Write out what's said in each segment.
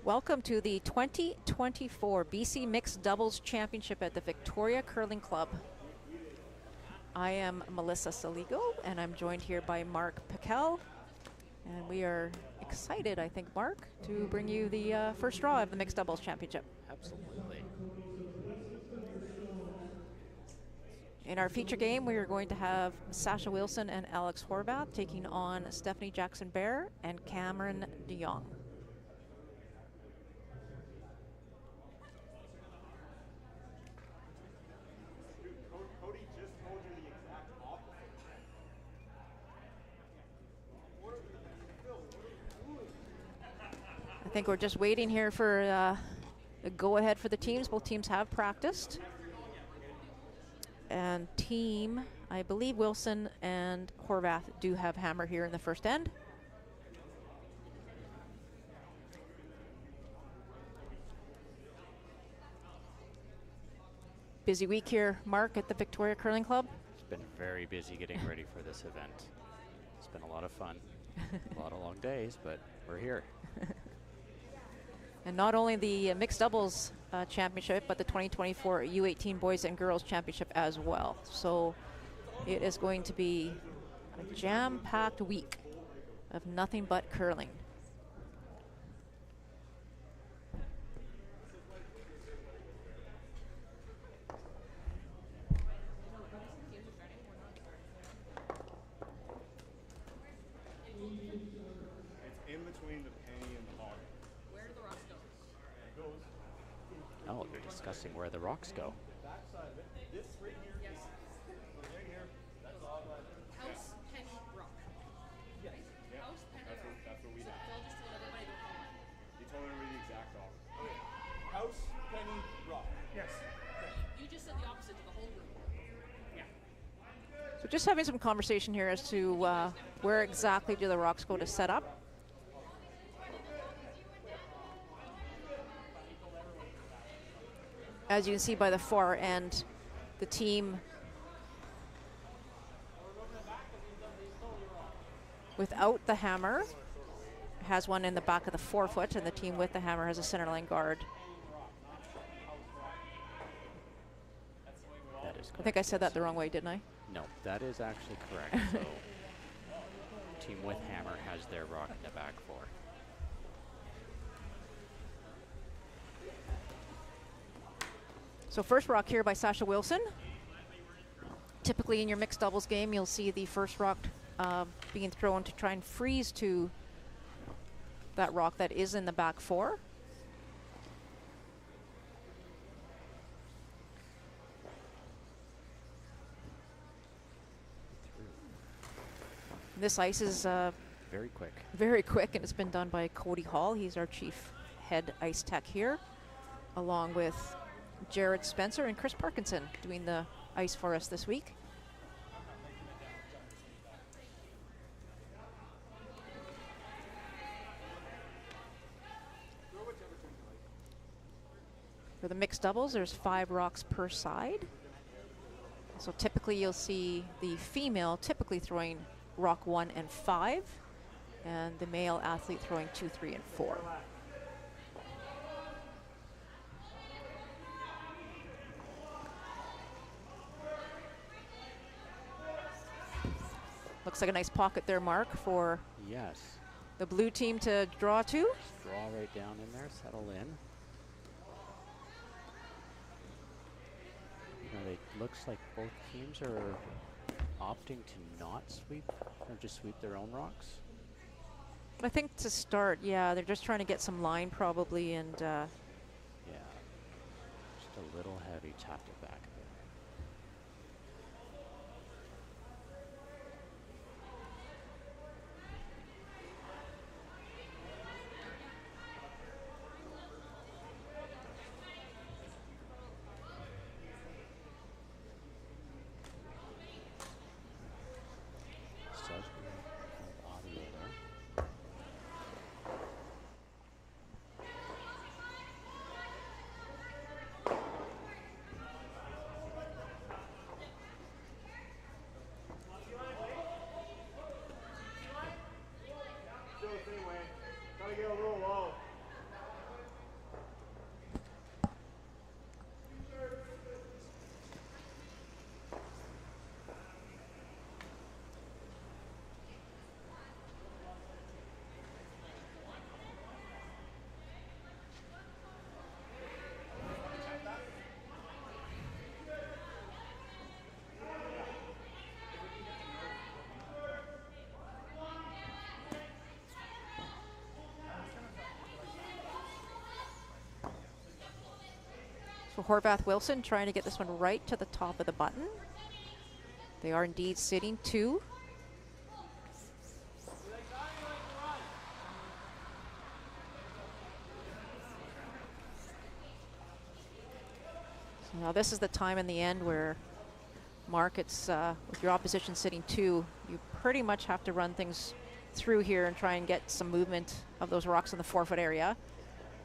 Welcome to the 2024 BC Mixed Doubles Championship at the Victoria Curling Club. I am Melissa Saligo, and I'm joined here by Mark Piquel. And we are excited, I think, Mark, to bring you the first draw of the Mixed Doubles Championship. Absolutely. In our feature game, we are going to have Sasha Wilson and Alex Horvath taking on Stephanie Jackson-Baier and Cameron Jong. I think we're just waiting here for the go-ahead for the teams. Both teams have practiced. And team, I believe Wilson and Horvath do have hammer here in the first end. Busy week here, Mark, at the Victoria Curling Club. It's been very busy getting ready for this event. It's been a lot of fun. A lot of long days, but we're here. And not only the Mixed Doubles Championship, but the 2024 U18 Boys and Girls Championship as well. So it is going to be a jam-packed week of nothing but curling. It's in between the penny and the hog. Where do the rocks go? Oh, they're discussing where the rocks go. Backside of it. This right here. Yes. Right here. That's all. House, penny, rock. Yes. Yeah. House, penny, That's rock. what we So have. Phil just told everybody to come on. He told everybody the exact opposite. Okay. House, penny, rock. Yes. You just said the opposite to the whole group. Yeah. So just having some conversation here as to where exactly do the rocks go to set up. As you can see by the far end, the team without the hammer has one in the back of the forefoot, and the team with the hammer has a centerline guard. That is correct. I think I said that the wrong way, didn't I? No, that is actually correct. So, team with hammer has their rock in the back four. So first rock here by Sasha Wilson. Typically in your mixed doubles game, you'll see the first rock being thrown to try and freeze to that rock that is in the back four. This ice is Very quick. very quick, and it's been done by Cody Hall. He's our chief head ice tech here, along with Jared Spencer and Chris Parkinson doing the ice for us this week. For the mixed doubles, there's 5 rocks per side. So typically you'll see the female typically throwing rock 1 and 5, and the male athlete throwing 2, 3, and 4. Looks like a nice pocket there, Mark, for Yes. the blue team to draw to. Just draw right down in there, settle in. You know, it looks like both teams are opting to not sweep, or just sweep their own rocks. I think to start, yeah, they're just trying to get some line probably, and Yeah. Just a little heavy, tapped it back a bit. Says we have audio there. So Horvath Wilson trying to get this one right to the top of the button. They are indeed sitting 2. So now this is the time in the end where, Mark, it's with your opposition sitting 2, you pretty much have to run things through here and try and get some movement of those rocks in the 4-foot area.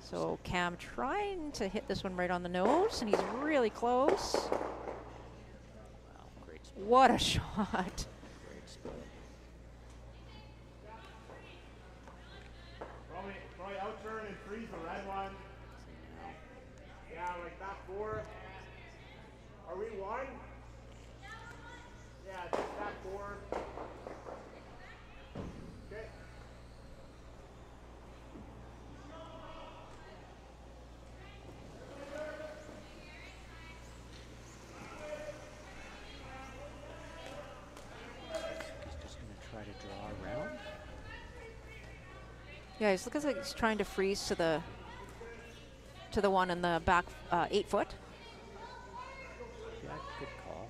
So Cam trying to hit this one right on the nose, and he's really close. Wow, great spot. What a shot. Great spot. Probably out turn and freeze the red one. Yeah, like that 4. Are we 1? Yeah, just that 4. Okay. He's just going to try to draw around. Yeah, he's looking like he's trying to freeze to the one in the back 8-foot. Yeah, good call.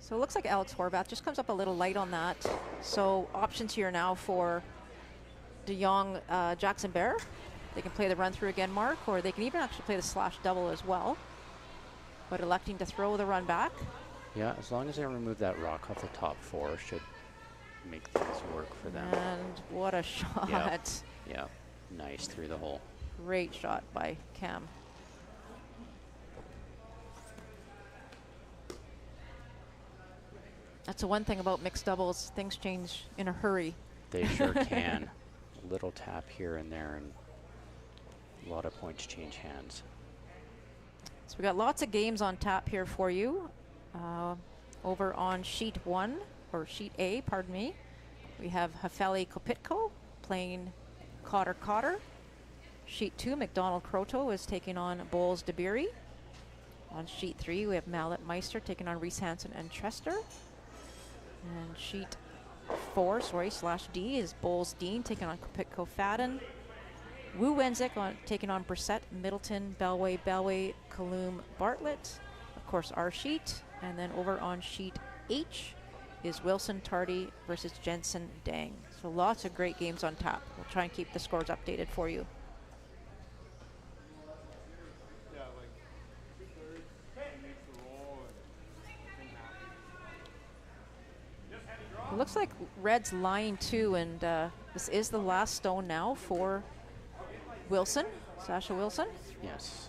So it looks like Alex Horvath just comes up a little light on that. So options here now for De Jong, Jackson-Baier. They can play the run through again, Mark, or they can even actually play the slash double as well. But electing to throw the run back. Yeah, as long as they remove that rock off the top 4, should make things work for them. And what a shot. Yep. Yeah, nice through the hole. Great shot by Cam. That's the one thing about mixed doubles. Things change in a hurry. They sure can. A little tap here and there, and a lot of points change hands. So we got lots of games on tap here for you. Over on sheet 1, or sheet A, pardon me, we have Hafeli Kopitko playing Cotter Cotter. Sheet 2, McDonald Croto is taking on Bowles DeBeery. On sheet 3, we have Mallet Meister taking on Reese Hansen and Chester. And sheet 4, slash D, is Bowles Dean taking on Kopitko Fadden. Wu Wenzik taking on Brissett, Middleton, Bellway, Kaloum, Bartlett. Of course, our sheet. And then over on sheet H is Wilson Tardy versus Jensen Dang. So lots of great games on tap. We'll try and keep the scores updated for you. Yeah, like 2/3 and makes the roll and just heavy draw. It looks like Red's lying too, and this is the last stone now for Wilson, Sasha Wilson. Yes.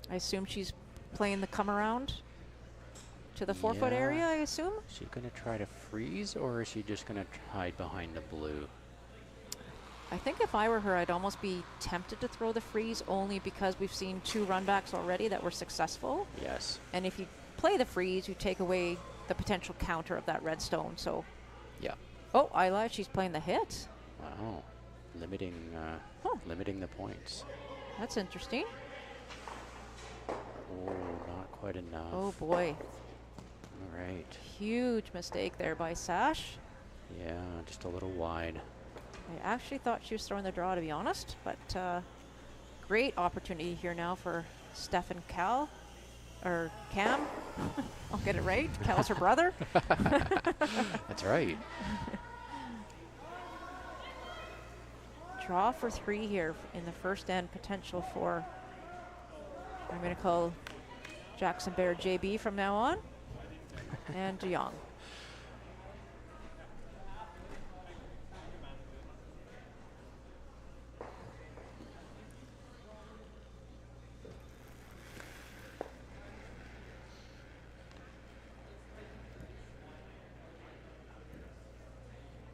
I assume she's playing the come around to the 4-foot Yeah. area, I assume. Is she going to try to freeze, or is she just going to hide behind the blue? I think if I were her, I'd almost be tempted to throw the freeze, only because we've seen 2 runbacks already that were successful. Yes. And if you play the freeze, you take away the potential counter of that red stone. So, Yeah. oh, I lied. She's playing the hit. Wow. Limiting the points. That's interesting. Oh, not quite enough. Oh boy, All right. huge mistake there by Sash. Yeah, just a little wide. I actually thought she was throwing the draw, to be honest, but great opportunity here now for Stefan Cam. I'll get it right. Cal's her brother. That's right. Draw for 3 here in the first end. Potential for, I'm going to call Jackson-Baier JB from now on, and De Jong.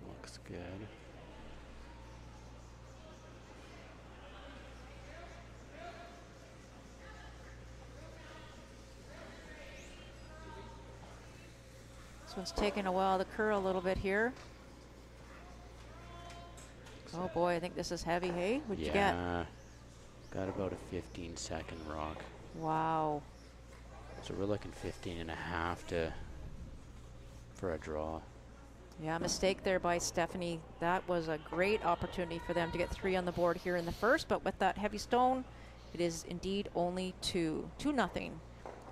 Looks good. This one's taking a while to curl a little bit here. Oh boy, I think this is heavy, hey? What'd you get? Got about a 15-second rock. Wow. So we're looking 15 and a half for a draw. Yeah, mistake there by Stephanie. That was a great opportunity for them to get 3 on the board here in the first, but with that heavy stone, it is indeed only 2-0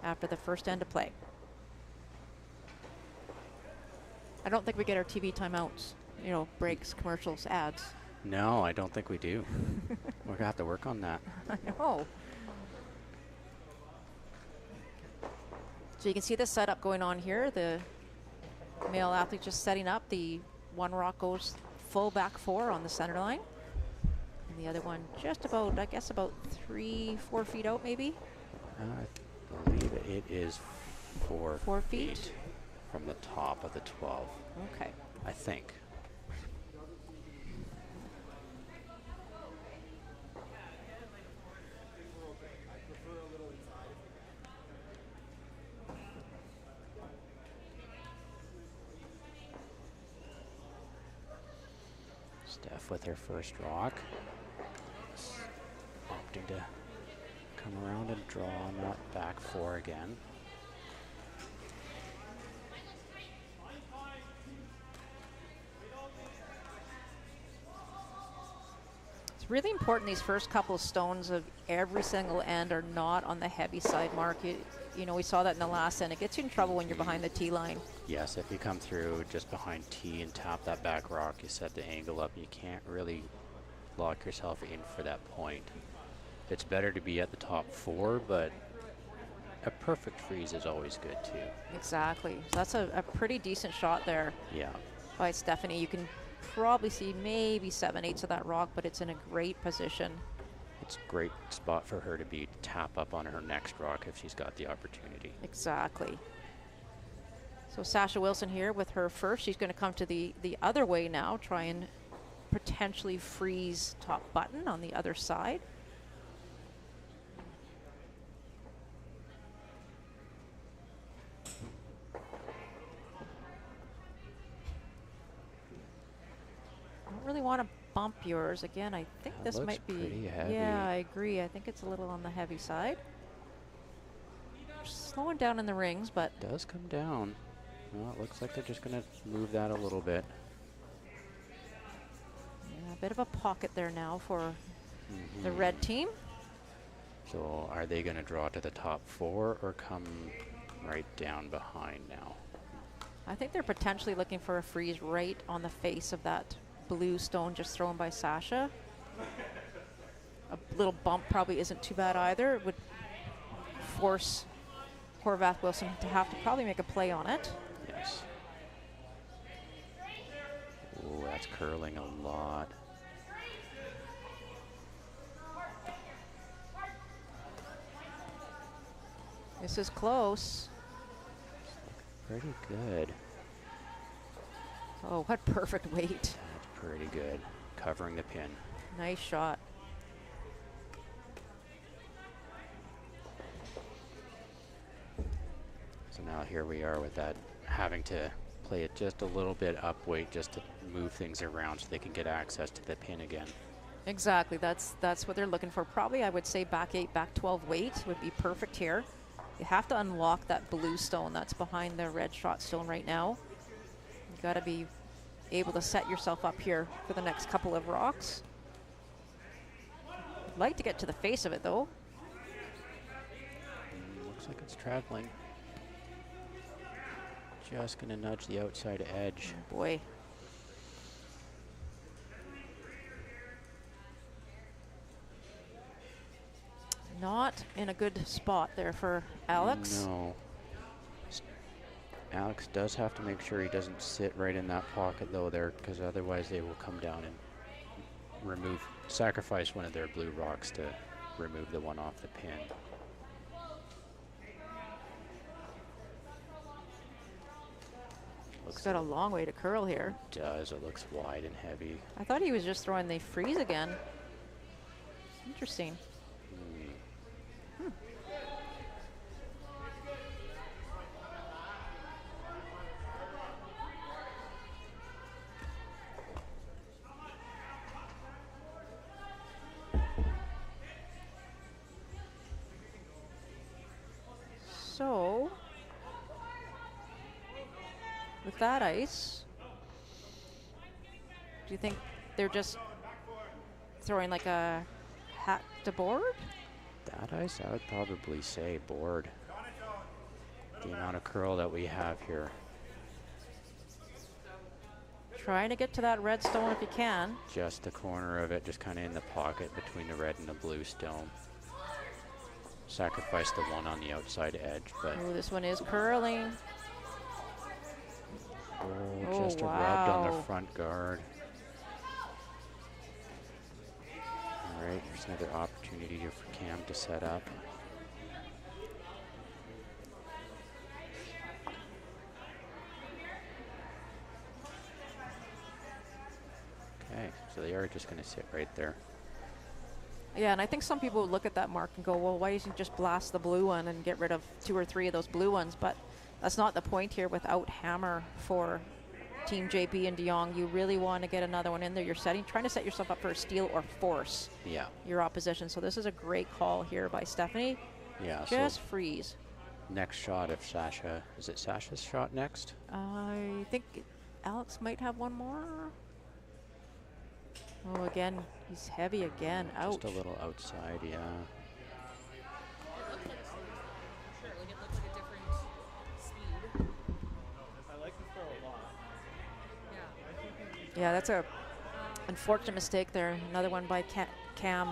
after the first end of play. I don't think we get our TV timeouts, you know, breaks, commercials, ads. No, I don't think we do. We're gonna have to work on that. I know. So you can see the setup going on here. The male athlete just setting up. The one rock goes full back 4 on the center line. And the other one just about, I guess, about 3-4 feet out maybe. I believe it is 4 feet from the top of the 12. Okay. I think. Steph with her first rock. Opting to come around and draw on that back 4 again. It's really important these first couple of stones of every single end are not on the heavy side, Mark. You know, we saw that in the last end. It gets you in trouble when you're behind the tee line. Yes, if you come through just behind tee and tap that back rock, you set the angle up, you can't really lock yourself in for that point. It's better to be at the top 4, but a perfect freeze is always good too. Exactly. So that's a pretty decent shot there. Yeah. By Stephanie. You can probably see maybe 7/8 of that rock, but it's in a great position. It's a great spot for her to be tap up on her next rock if she's got the opportunity. Exactly. So Sasha Wilson here with her first. She's going to come to the other way now, try and potentially freeze top button on the other side. I don't really want to bump yours. Again, I think That this looks might be, pretty heavy. yeah, I agree. I think it's a little on the heavy side. Slowing down in the rings, but Does come down. Well, it looks like they're just going to move that a little bit. yeah, a bit of a pocket there now for the red team. So are they going to draw to the top 4 or come right down behind now? I think they're potentially looking for a freeze right on the face of that blue stone just thrown by Sasha. A little bump probably isn't too bad either. It would force Horvath Wilson to have to probably make a play on it. Yes. Oh, that's curling a lot. This is close. Pretty good. Oh, what perfect weight. That's pretty good. Covering the pin. Nice shot. So now here we are with that, having to play it just a little bit up weight just to move things around so they can get access to the pin again. Exactly. That's what they're looking for. Probably, I would say back 8, back 12 weight would be perfect here. You have to unlock that blue stone that's behind the red shot stone right now. You got to be able to set yourself up here for the next couple of rocks. I'd like to get to the face of it though. Looks like it's traveling. Just gonna nudge the outside edge. Oh boy. Not in a good spot there for Alex. No. Alex does have to make sure he doesn't sit right in that pocket though there, because otherwise they will come down and sacrifice one of their blue rocks to remove the one off the pin. It's got a long way to curl here. It does. It looks wide and heavy. I thought he was just throwing the freeze again. Interesting. that ice. Do you think they're just throwing like a hat to board? That ice, I would probably say board. The amount of curl that we have here. Trying to get to that red stone if you can. Just the corner of it, just kind of in the pocket between the red and the blue stone. Sacrifice the one on the outside edge, but Oh, this one is curling. Oh, just a rubbed on the wow. front guard. All right, here's another opportunity here for Cam to set up. Okay, so they are just going to sit right there. Yeah, and I think some people would look at that mark and go, well, why doesn't he just blast the blue one and get rid of 2 or 3 of those blue ones? But that's not the point here without hammer for Team JP and Jong. You really want to get another one in there. You're trying to set yourself up for a steal or force Yeah. your opposition. So this is a great call here by Stephanie. Yeah, Just so freeze. next shot if Sasha, is it Sasha's shot next? I think Alex might have one more. Oh, again, he's heavy again. Ouch. Just a little outside, yeah. It looked like sure, like it looked like a different speed. I like the throw a lot. Yeah. Yeah, that's a unfortunate mistake there. Another one by Cam.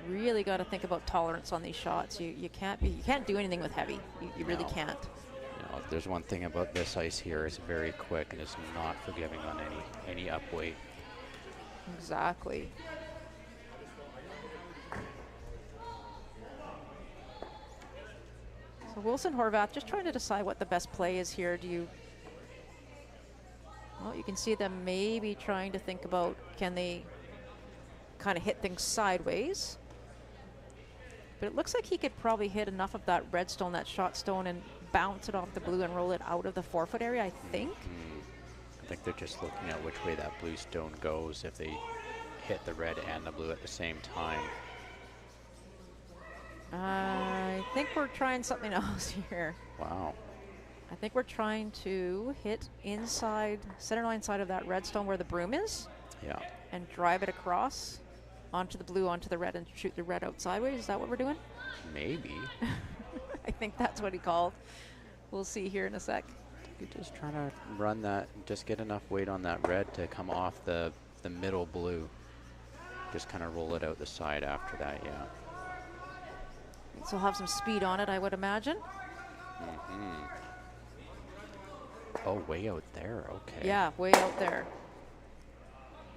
Really got to think about tolerance on these shots. You can't do anything with heavy. You really No. can't. You know, if there's one thing about this ice here, it's very quick and it's not forgiving on any up weight. Exactly. So Wilson Horvath just trying to decide what the best play is here. Well, you can see them maybe trying to think about, can they kind of hit things sideways? But it looks like he could probably hit enough of that red stone, that shot stone, and bounce it off the blue and roll it out of the 4-foot area, I think. I think they're just looking at which way that blue stone goes if they hit the red and the blue at the same time. I think we're trying something else here. Wow. I think we're trying to hit inside, center line side of that red stone where the broom is, Yeah. and drive it across onto the blue, onto the red, and shoot the red out sideways. Is that what we're doing? Maybe. I think that's what he called. We'll see here in a sec. You're just trying to run that, just get enough weight on that red to come off the middle blue. Just kind of roll it out the side after that, yeah. So he'll have some speed on it, I would imagine. Oh, way out there, okay. Yeah, way out there.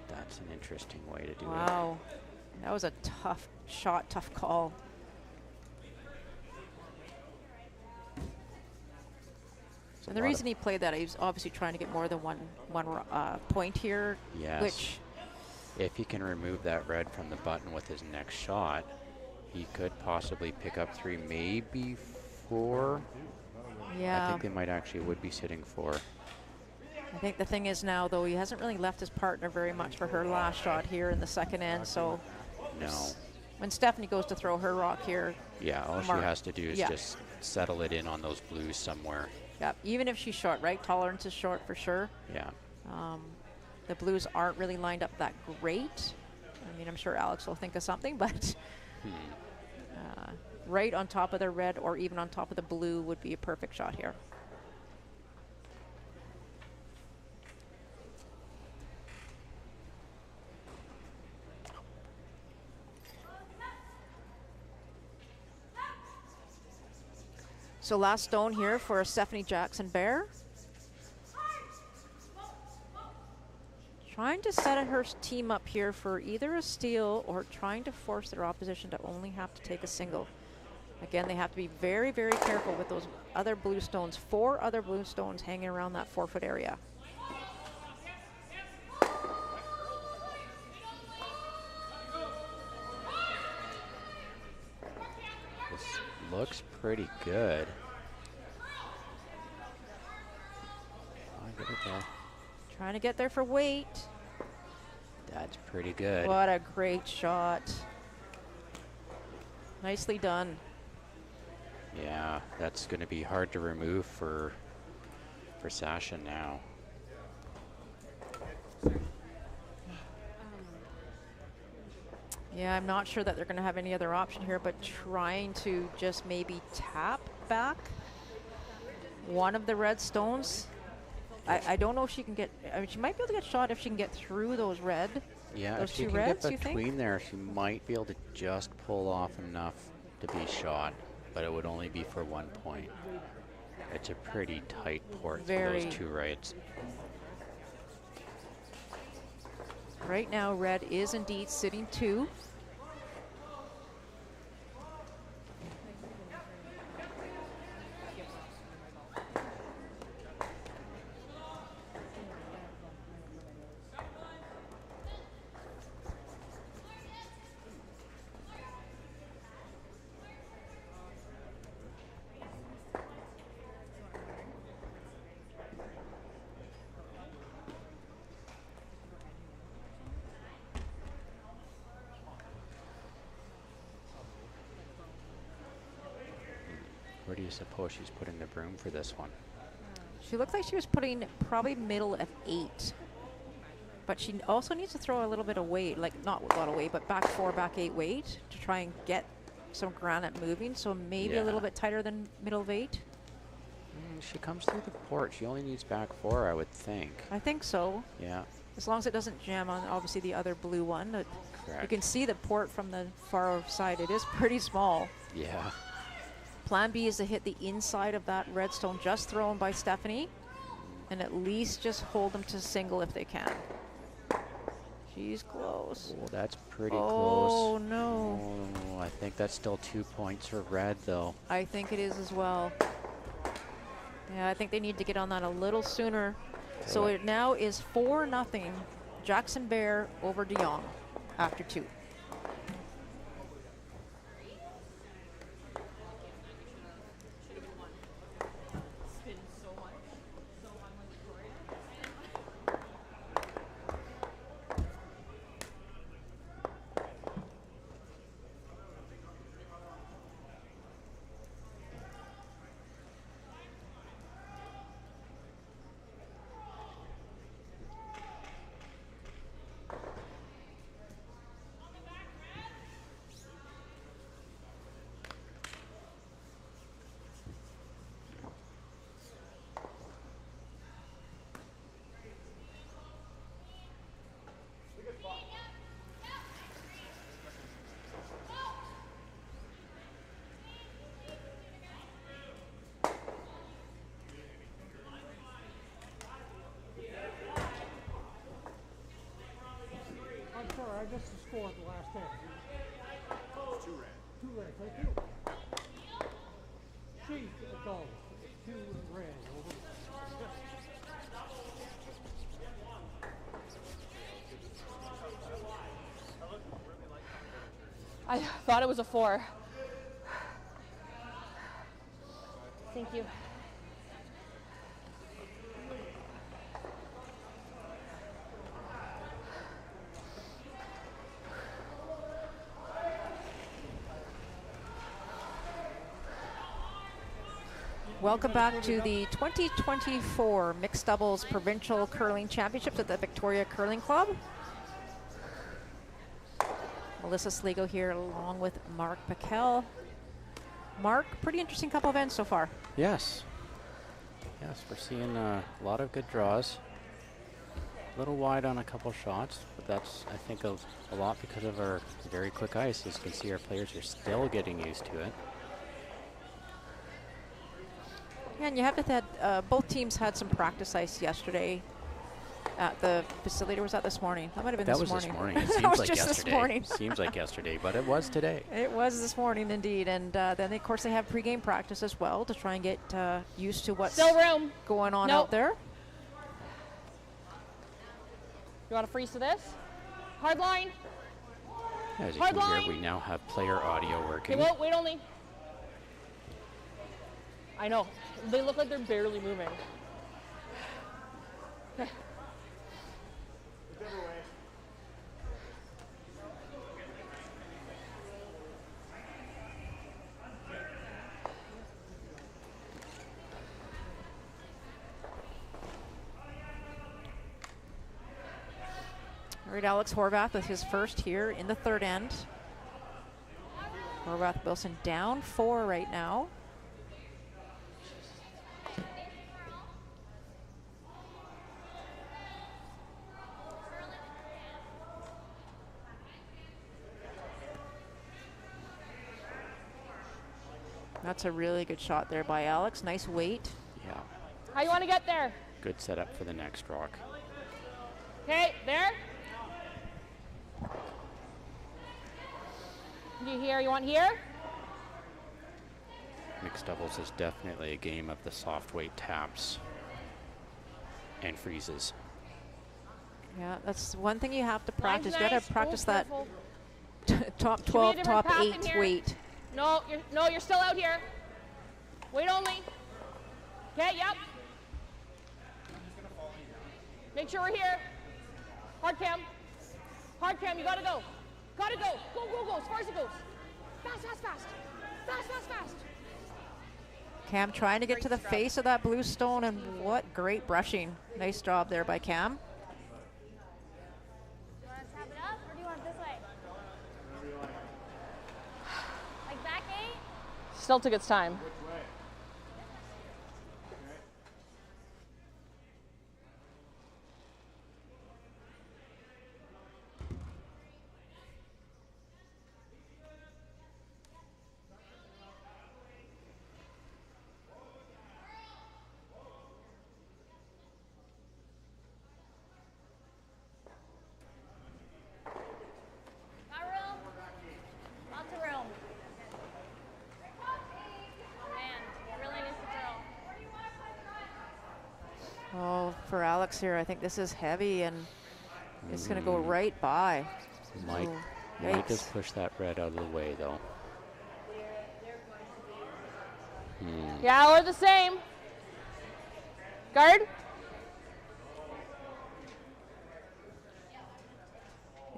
That's an interesting way to do it. Wow. That was a tough shot, tough call. It's a And the lot reason he played that, he was obviously trying to get more than one point here. Yes. Which, if he can remove that red from the button with his next shot, he could possibly pick up 3, maybe 4. I yeah. think they might actually would be sitting 4. I think the thing is now, though, he hasn't really left his partner very much for her last shot here in the second end. So No. when Stephanie goes to throw her rock here, Yeah, all she Mark. has to do is Yeah. just settle it in on those blues somewhere. yeah, even if she's short, right? Tolerance is short for sure. Yeah. The blues aren't really lined up that great. I mean, I'm sure Alex will think of something, but right on top of the red or even on top of the blue would be a perfect shot here. So last stone here for Stephanie Jackson-Baier. Trying to set her team up here for either a steal or trying to force their opposition to only have to take a single. Again, they have to be very, very careful with those other blue stones. 4 other blue stones hanging around that 4-foot area. This looks pretty good. I'll get it there. Trying to get there for weight. That's pretty good. What a great shot. Nicely done. Yeah, that's going to be hard to remove for for Sasha now. Yeah, I'm not sure that they're going to have any other option here, but trying to just maybe tap back one of the red stones. I don't know if she can get, I mean, she might be able to get shot if she can get through those red. Yeah, those if she two can reds, get you think? between there, she might be able to just pull off enough to be shot, but it would only be for 1 point. It's a pretty tight port for Very. those two reds. Right now, red is indeed sitting 2. Where do you suppose she's putting the broom for this one? She looked like she was putting probably middle of 8. But she also needs to throw a little bit of weight, like not a lot of weight, but back 4, back 8 weight to try and get some granite moving. So maybe a little Yeah. bit tighter than middle of 8. She comes through the port. She only needs back 4, I would think. I think so. Yeah, As long as it doesn't jam on, obviously, the other blue one. You correct. can see the port from the far side. It is pretty small. Yeah. Plan B is to hit the inside of that redstone just thrown by Stephanie and at least just hold them to single if they can. She's close. Oh, that's pretty Oh, close. no. Oh, I think that's still 2 points for red, though. I think it is as well. Yeah, I think they need to get on that a little sooner. So it now is 4-0 Jackson-Baier over Jong after 2. I'm sorry, I missed the score at the last end. 2 red. 2 red, thank you. Sheet goal, 2 red, over. I thought it was a 4. Thank you. Welcome back to the 2024 Mixed Doubles Provincial Curling Championships at the Victoria Curling Club. Melissa Sligo here along with Mark Packel. Mark, pretty interesting couple events so far. Yes. Yes, we're seeing a lot of good draws. A little wide on a couple shots, but that's, I think, a lot because of our very quick ice. As you can see, our players are still getting used to it. And you have to that both teams had some practice ice yesterday at the facility. Or was that this morning? That might have been That this was morning. this morning. It That seems was like just yesterday. this morning. Seems like yesterday, but it was today. It was this morning indeed. And then, of course, they have pregame practice as well to try and get used to what's Still room. going on Nope. out there. You want to freeze to this? Hard line. As you Hard can line. hear, we now have player audio Okay, working. well, wait only. I know. They look like they're barely moving. Okay. Whichever way. All right, Alex Horvath with his first here in the third end. Horvath Wilson down 4 right now. That's a really good shot there by Alex. Nice weight. Yeah. How you want to get there? Good setup for the next rock. Okay, there. Do you hear? You want here? Mixed doubles is definitely a game of the soft weight taps and freezes. Yeah, that's one thing you have to Line's practice. You got nice. to practice Oh, that careful. top Should be a 12, different top path in 8 here. weight. No, you're still out here. Wait only. Okay, yep. Make sure we're here. Hard cam. Hard cam, you gotta go. Gotta go. Go, go, go, as far as it goes. Fast, fast, fast. Fast, fast, fast. Cam trying to get to the face of that blue stone, and what great brushing. Nice job there by Cam. Do you want to tap it up or do you want it this way? Like back 8? Still took its time. Got room? Lots of room. Oh man, really needs to drill. Oh, for Alex here, I think this is heavy, and it's going to go right by. Might Yikes. just push that red out of the way, though. Yeah, we're the same. Guard.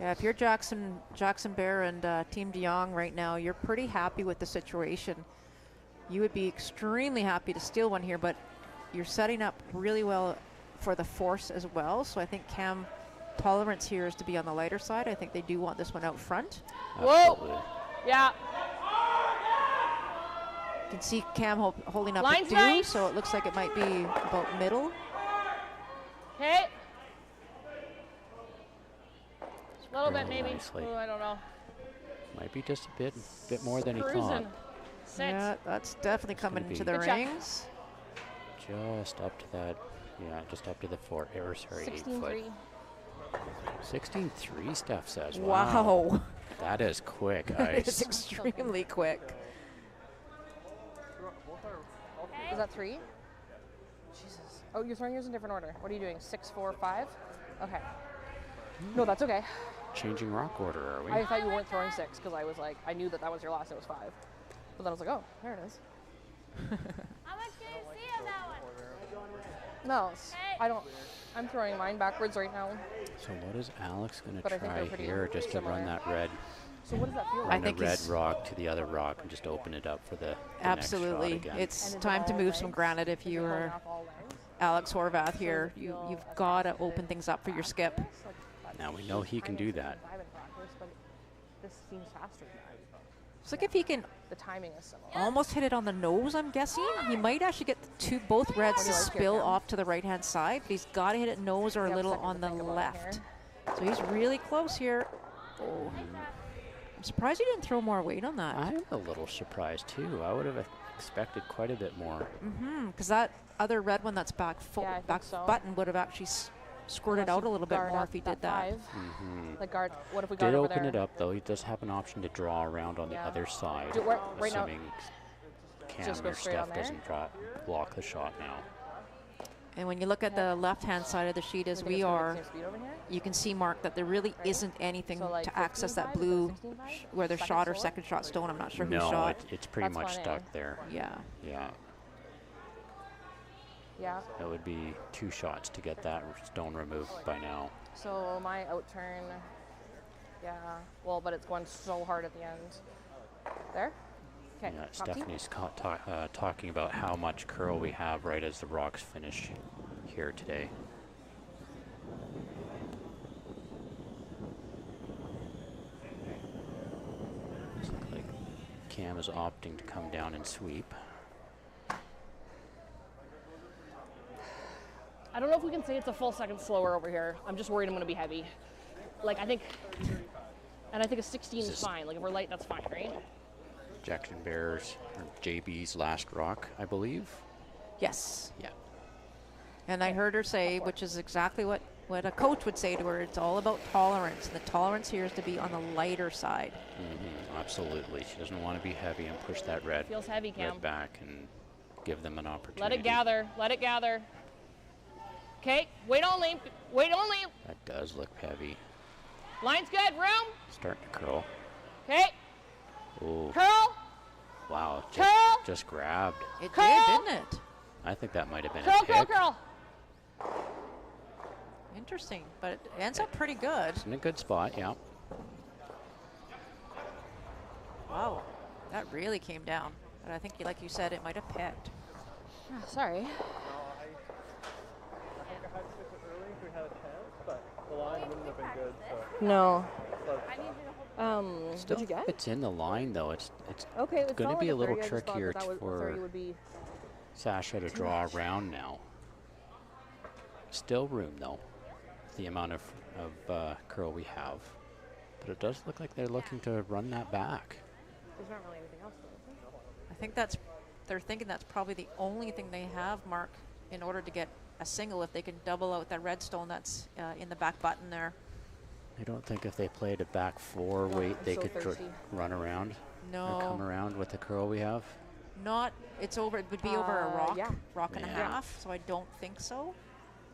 Yeah, if you're Jackson-Baier and Team Jong right now, you're pretty happy with the situation. You would be extremely happy to steal one here, but you're setting up really well for the force as well. So I think Cam tolerance here is to be on the lighter side. I think they do want this one out front. Absolutely. Whoa. Yeah. You can see Cam holding up Line's a 2, nice. so it looks like it might be about middle. Okay. A little bit Really maybe. nicely. Ooh, I don't know. Might be just a bit more than he Cruising. thought. 6. Yeah, that's definitely gonna coming into be- the Good check. rings. Just up to that, yeah, just up to the 8 foot. 16-3. 16-3, Steph says. Wow. That is quick It's ice. extremely quick. Is that 3? Jesus. Oh, you're throwing yours in different order. What are you doing? 6, 4, 5? Okay. No, that's okay. Changing rock order, are we? I thought you weren't throwing 6 because I was like, I knew that was your last. It was 5. But then I was like, oh, there it is. How much can you see of that one? No, I don't. I'm throwing mine backwards right now. So what is Alex going But I to think try they're pretty here just to run similar. that red, So what does that feel I like? run the think red he's- rock to the other rock and just open it up for the Absolutely. next shot again. It's And is it time to all move some legs? granite if Is it you pulling are off all legs? Alex Horvath here. Does it feel You've as got to fast as open it things up for your skip. practice? Like, that's Now we know he can kind do of that. I haven't practiced, but this seems faster than that. It's like if he can The timing is similar. almost hit it on the nose, I'm guessing. He might actually get both reds How do to you like your spill cam? off to the right-hand side, but he's got to hit it nose or a You have little second to on the think about it left. here. So he's really close here. Oh. I'm surprised he didn't throw more weight on that. I'm a little surprised too. I would have expected quite a bit more. Because that other red one that's back, Yeah, I think back so. button would have actually squirted Unless out you a little bit guard more up if he did that. 5. Mhm. Like guard. What if we guard Did over open there? it up though. He does have an option to draw around on the Yeah. other side, Do it right now. assuming Cam Just go or straight on Steph there? doesn't block the shot now. And when you look at the left-hand side of the sheet as You think we it's gonna are, make the same speed over here? you can see, Mark, that there really Right. isn't anything So, like, to access that 15.5 blue, instead of 16.5? whether Second shot or floor? second shot stone. I'm not sure who No, shot. it's pretty That's much fine, stuck eh? there. Yeah. Yeah, Yeah. it would be 2 shots to get that stone removed by now. So my out turn. Yeah. Well, but it's going so hard at the end. There. Okay. Yeah, top tee. Stephanie's talking about how much curl we have right as the rocks finish here today. Cam is opting to come down and sweep. I don't know if we can say it's a full second slower over here. I'm just worried I'm going to be heavy. Like, I think a 16 is fine. Like, if we're light, that's fine, right? Jackson-Baier's, or JB's last rock, I believe. Yes. Yeah. And I heard her say, which is exactly what a coach would say to her, it's all about tolerance. And the tolerance here is to be on the lighter side. Absolutely. She doesn't want to be heavy and push that red, Feels heavy, Cam. red back and give them an opportunity. Let it gather. Let it gather. Okay, weight only. Weight only. That does look heavy. Line's good. Room. Starting to curl. Okay. Oh, Curl. wow. Curl. Just grabbed. It Curl. did, didn't it? I think that might have been Curl, a curl, pick. curl. Interesting, but it ends up pretty good. It's in a good spot, yeah. Wow, that really came down. But I think, like you said, it might have picked. Sorry. I think I had to fix it early if we had a chance, but the line wouldn't have been good. So, No. but Still, What'd you get? it's in the line, though. It's Okay, it's gonna not be like a little 30. I just thought trickier that for 30 would be. Sasha to draw around now. Still room, though, the amount of curl we have. But it does look like they're looking to run that back. There's not really anything else, though, is there? I think they're thinking that's probably the only thing they have, Mark, in order to get a single, if they can double out that redstone that's in the back button there. I don't think if they played a back four Oh, weight, I'm they so could thirsty. run around No. or come around with the curl we have. Not, it would be over a rock, yeah. rock and a Yeah. half, so I don't think so.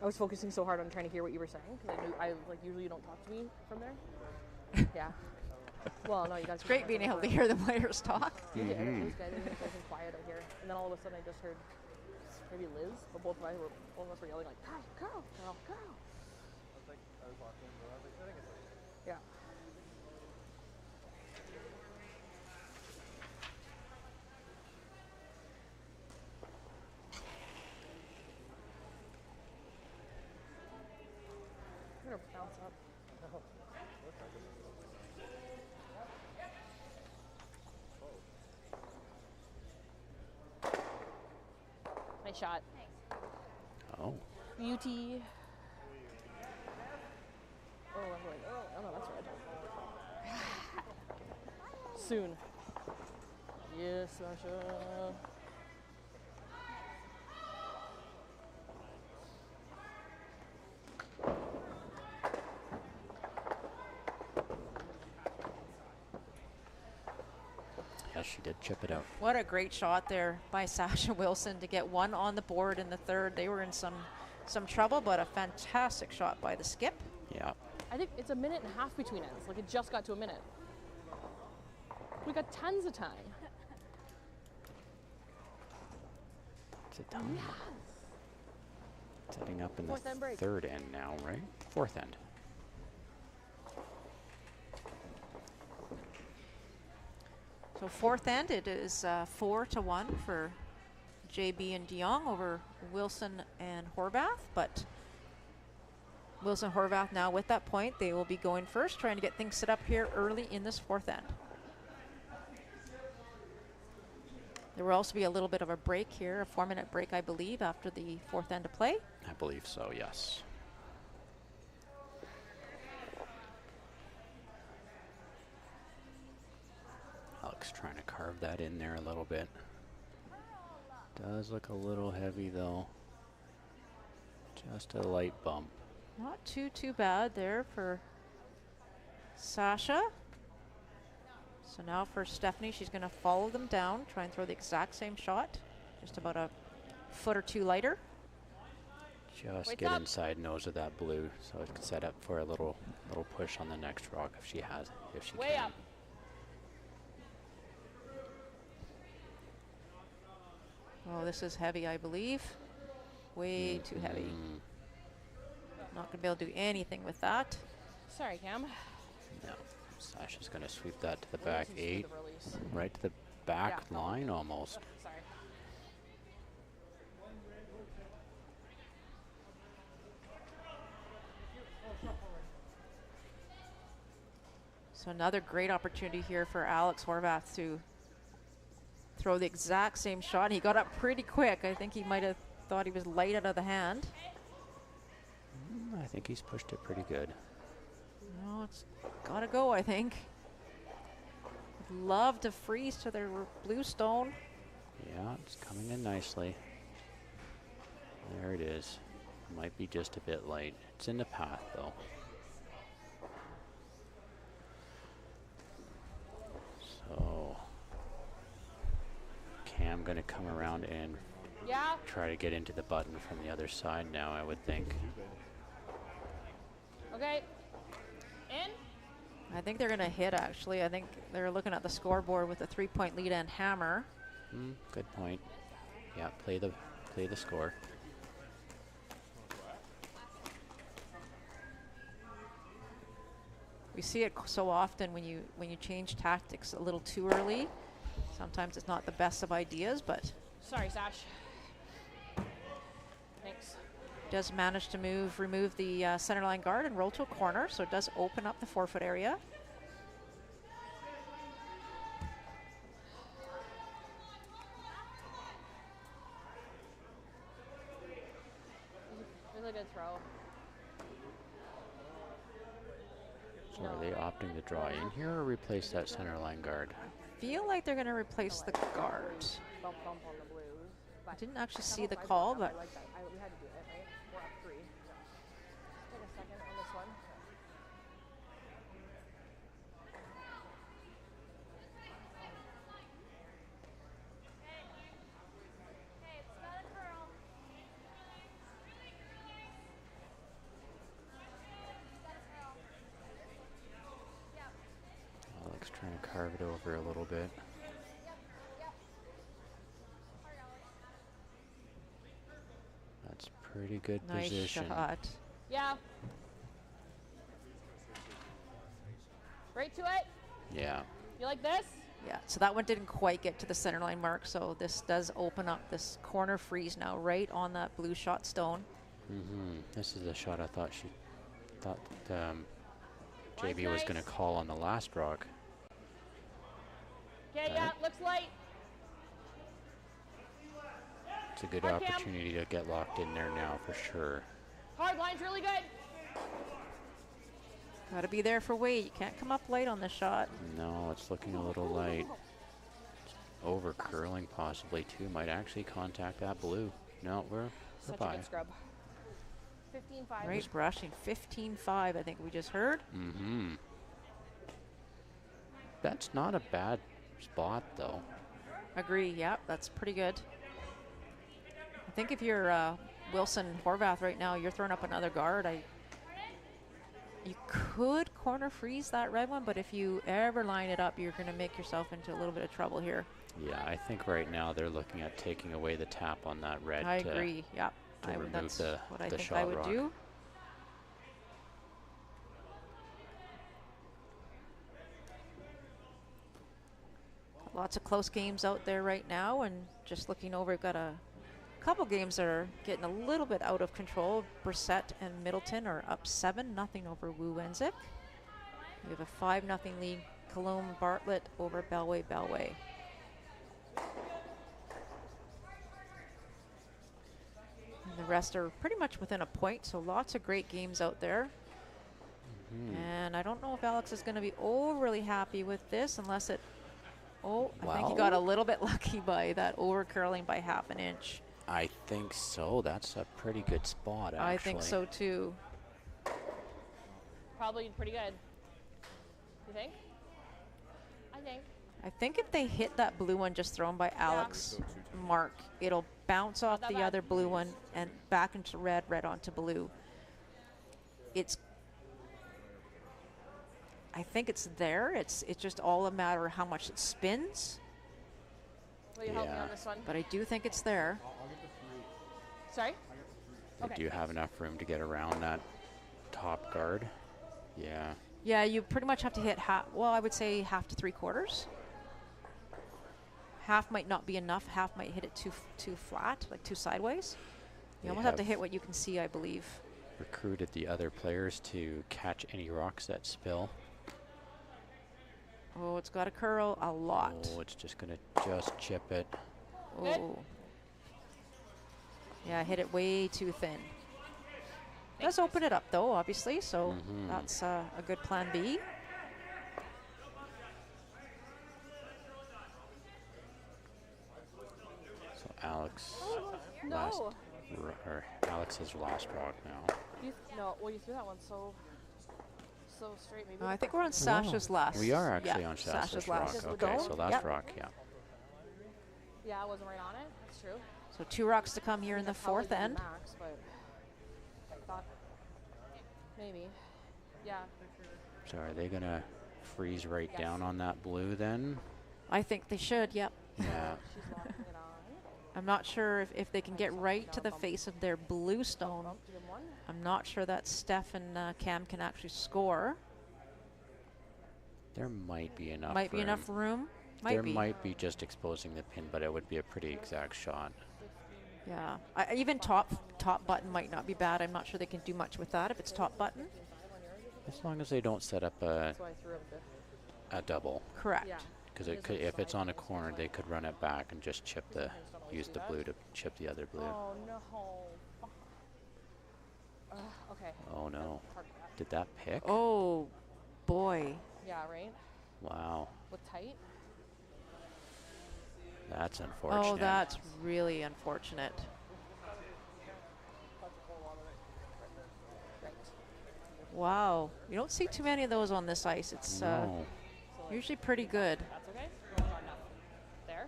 I was focusing so hard on trying to hear what you were saying because I knew like usually you don't talk to me from there. Yeah. Well, no, you guys. It's great being able to hear the players talk. Those guys are nice and quiet out here, and then all of a sudden I just heard maybe Liz, but both of us were yelling like, "Carl, Carl, Carl, Carl." I was like, I was watching, but I was like, I think it's like, Yeah. I'm gonna bounce up. Nice shot. Oh, Beauty. Oh, I'm like, oh no, that's red. Soon. Yes, Sasha. yes, she did chip it out. What a great shot there by Sasha Wilson to get one on the board in the third. They were in some trouble, but a fantastic shot by the skip. Yeah. I think it's a minute and a half between ends. Like it just got to a minute. We got tons of time. Is it done? Setting up in Fourth end the break. third end now, right? Fourth end. So fourth end, it is 4-1 for JB and Jong over Wilson and Horvath, but Wilson Horvath now with that point, they will be going first, trying to get things set up here early in this fourth end. There will also be a little bit of a break here, a 4-minute break, I believe, after the fourth end of play. I believe so, yes. Alex trying to carve that in there a little bit. Does look a little heavy though. Just a light bump. Not too bad there for Sasha. So now for Stephanie, she's going to follow them down, try and throw the exact same shot, just about a foot or two lighter. Just Wake get up. inside nose of that blue so it can set up for a little push on the next rock if she Way can. up. Oh, this is heavy, I believe. Way too heavy. Mm, Not going to be able to do anything with that. Sorry, Cam. no. Sasha's gonna sweep that to the Release back and 8. speed of release. Right to the back Yeah. line almost. Sorry. So another great opportunity here for Alex Horvath to throw the exact same shot. He got up pretty quick. I think he might have thought he was light out of the hand. I think he's pushed it pretty good. No, it's gotta go, I think. Would love to freeze to their blue stone. Yeah, it's coming in nicely. There it is. Might be just a bit light. It's in the path though. So Cam gonna come around and Yeah. try to get into the button from the other side now, I would think. Okay. In. I think they're gonna hit, actually. I think they're looking at the scoreboard with a 3-point lead and hammer. Good point. Yeah, play the score. We see it so often when you change tactics a little too early. Sometimes it's not the best of ideas, but Sorry, Sash. Thanks. does manage to remove the center line guard and roll to a corner, so it does open up the 4-foot area. Really good throw. So are they opting to draw in here or replace that center line guard? Feel like they're going to replace the guard. Bump on the Blues. I didn't actually see the call, but I like that. We had to do it, right? We're up 3. Take a second on this one. Okay, it's got a curl. Alex trying to carve it over a little bit. That's pretty good nice position. shot. Yeah. Right to it. Yeah. You like this? Yeah, so that one didn't quite get to the center line mark, so this does open up this corner freeze now right on that blue shot stone. This is the shot I thought JB was nice. going to call on the last rock. Okay, yeah, looks light. It's a good Hard cam. opportunity to get locked in there now for sure. Hard line's really good. Got to be there for weight. You can't come up light on this shot. No, it's looking a little light. It's over curling possibly too. Might actually contact that blue. No, we're Such a by. good scrub. 15-5. Right brushing, 15-5, I think we just heard. That's not a bad spot though. Agree, yeah, that's pretty good. I think if you're Wilson Horvath right now, you're throwing up another guard. You could corner freeze that red one, but if you ever line it up, you're going to make yourself into a little bit of trouble here. Yeah, I think right now they're looking at taking away the tap on that red. I agree, yeah. to remove That's the- what I the think I shot would rock. do. Lots of close games out there right now, and just looking over, we've got a couple games that are getting a little bit out of control. Brissett and Middleton are up 7-0 over Wu Wenzik. We have a 5-0 lead, Cologne Bartlett over Bellway. And the rest are pretty much within a point, so lots of great games out there. And I don't know if Alex is going to be overly happy with this unless it... Oh, I think he got a little bit lucky by that over curling by half an inch. I think so. That's a pretty good spot, actually. I think so too. Probably pretty good. You think? I think if they hit that blue one just thrown by Alex Mark, it'll bounce off that the bad. other blue one and back into red, red onto blue. I think it's there. It's just all a matter of how much it spins. Will you help me Yeah. on this one? But I do think it's there. Sorry? They do have enough room to get around that top guard. Yeah. Yeah, you pretty much have to hit half. Well, I would say half to 3/4. Half might not be enough. Half might hit it too flat, like too sideways. You They almost have to have- hit what you can see, I believe. Recruited the other players to catch any rocks that spill. Oh, it's got to curl a lot. Oh, it's just going to just chip it. Oh. Yeah, hit it way too thin. Does open it up though, obviously, so that's a good plan B. So Alex, No. Alex's last rock now. No, well, you threw that one so straight. Maybe. I think we're on Sasha's last. We are actually yeah, on Sasha's last. rock. Okay, so last Yep. rock, yeah. Yeah, I wasn't right on it. That's true. So 2 rocks to come here in the fourth end. Max, but I thought maybe. Yeah. So are they going to freeze right down on that blue then? I think they should, yep. Yeah. She's locking it on. I'm not sure if they can get right to the face of their blue stone. I'm not sure that Steph and Cam can actually score. There might be enough Might be room. enough room. There might be just exposing the pin, but it would be a pretty exact shot. Yeah. Even top button might not be bad. I'm not sure they can do much with that if it's top button. As long as they don't set up a So I threw up the. double. Correct. Yeah. Because it could, if it's on a corner, they could run it back and just chip use the blue to chip the other blue. Oh no. Okay. Oh no. Did that pick? Oh, boy. Yeah. Right. Wow. With tight. That's unfortunate. Oh, that's really unfortunate. Right. Wow. You don't see too many of those on this ice. It's No. usually pretty good. That's okay. There.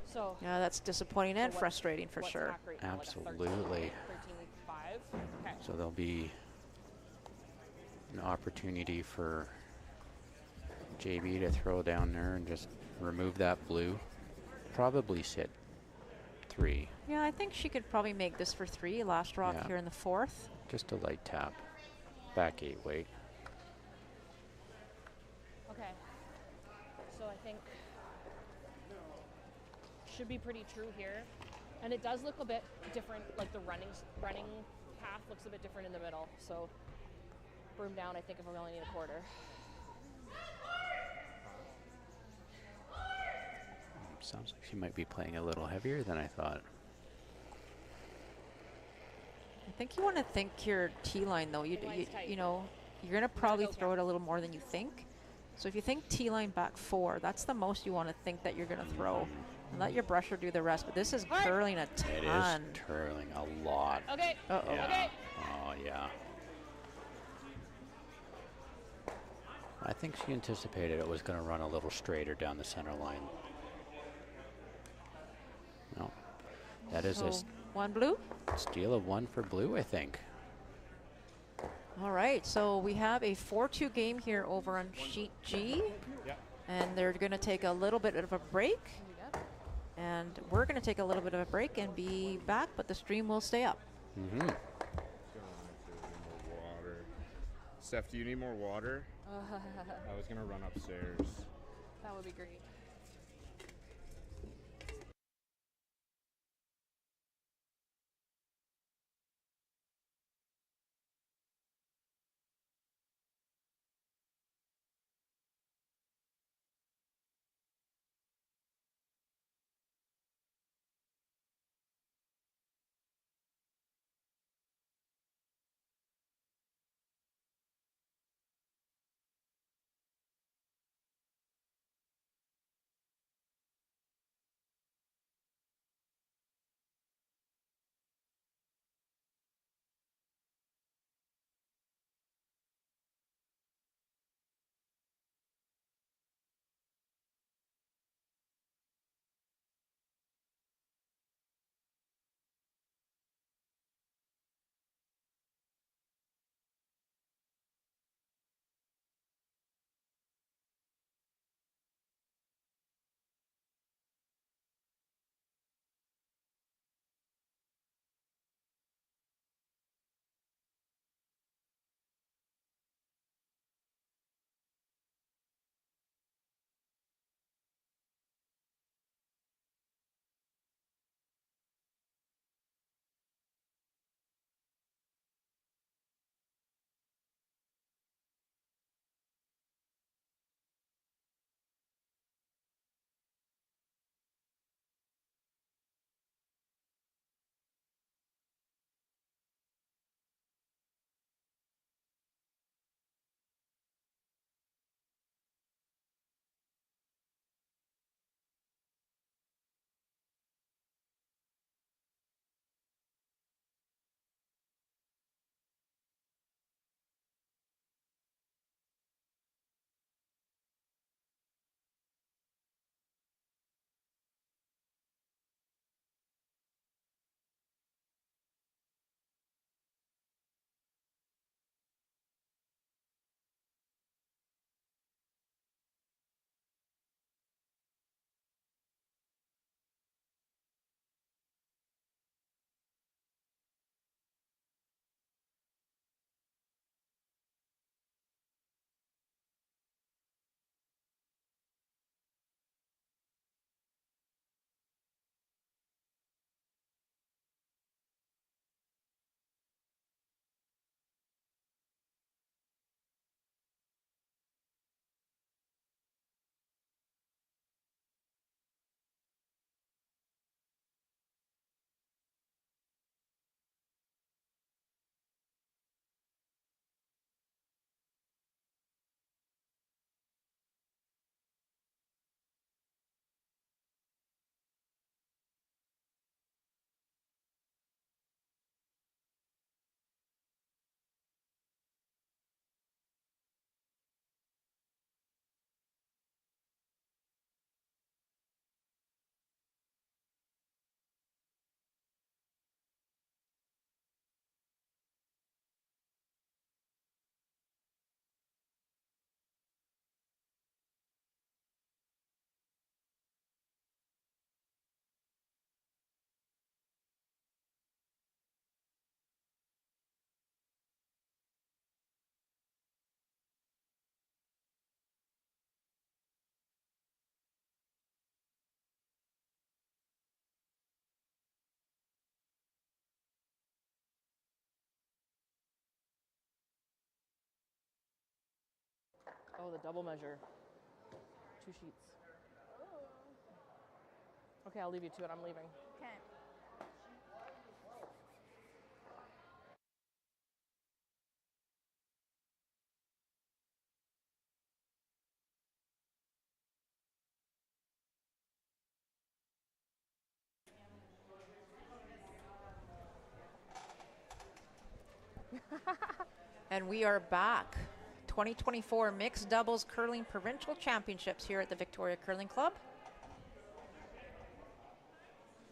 So. Yeah, that's disappointing and what's- frustrating for what's sure. hack right now? Like a 13, Absolutely. 13.5. Okay. So there'll be an opportunity for JB to throw down there and just remove that blue. Probably sit 3. Yeah, I think she could probably make this for 3. Last rock Yeah. here in the fourth. Just a light tap. Back 8 weight. Okay. So I think should be pretty true here, and it does look a bit different. Like the running path looks a bit different in the middle. So broom down. I think if we only need a quarter. Sounds like she might be playing a little heavier than I thought. I think you want to think your T-line though. You know, you're going to probably throw it a little more than you think. So if you think T-line back 4, that's the most you want to think that you're going to throw. And let your brusher do the rest. But this is curling a ton. It is curling a lot. Okay. Uh-oh. Yeah. Okay. Oh, yeah. I think she anticipated it was going to run a little straighter down the center line. No. That is So a 1 blue. steal of 1 for blue, I think. All right, so we have a 4-2 game here over on sheet G. And they're going to take a little bit of a break. And we're going to take a little bit of a break and be back, but the stream will stay up. Mm-hmm. More water. Steph, do you need more water? I was gonna run upstairs. That would be great. Oh, the double measure. 2 sheets. Okay, I'll leave you to it. I'm leaving. Okay. And we are back. 2024 Mixed Doubles Curling Provincial Championships here at the Victoria Curling Club.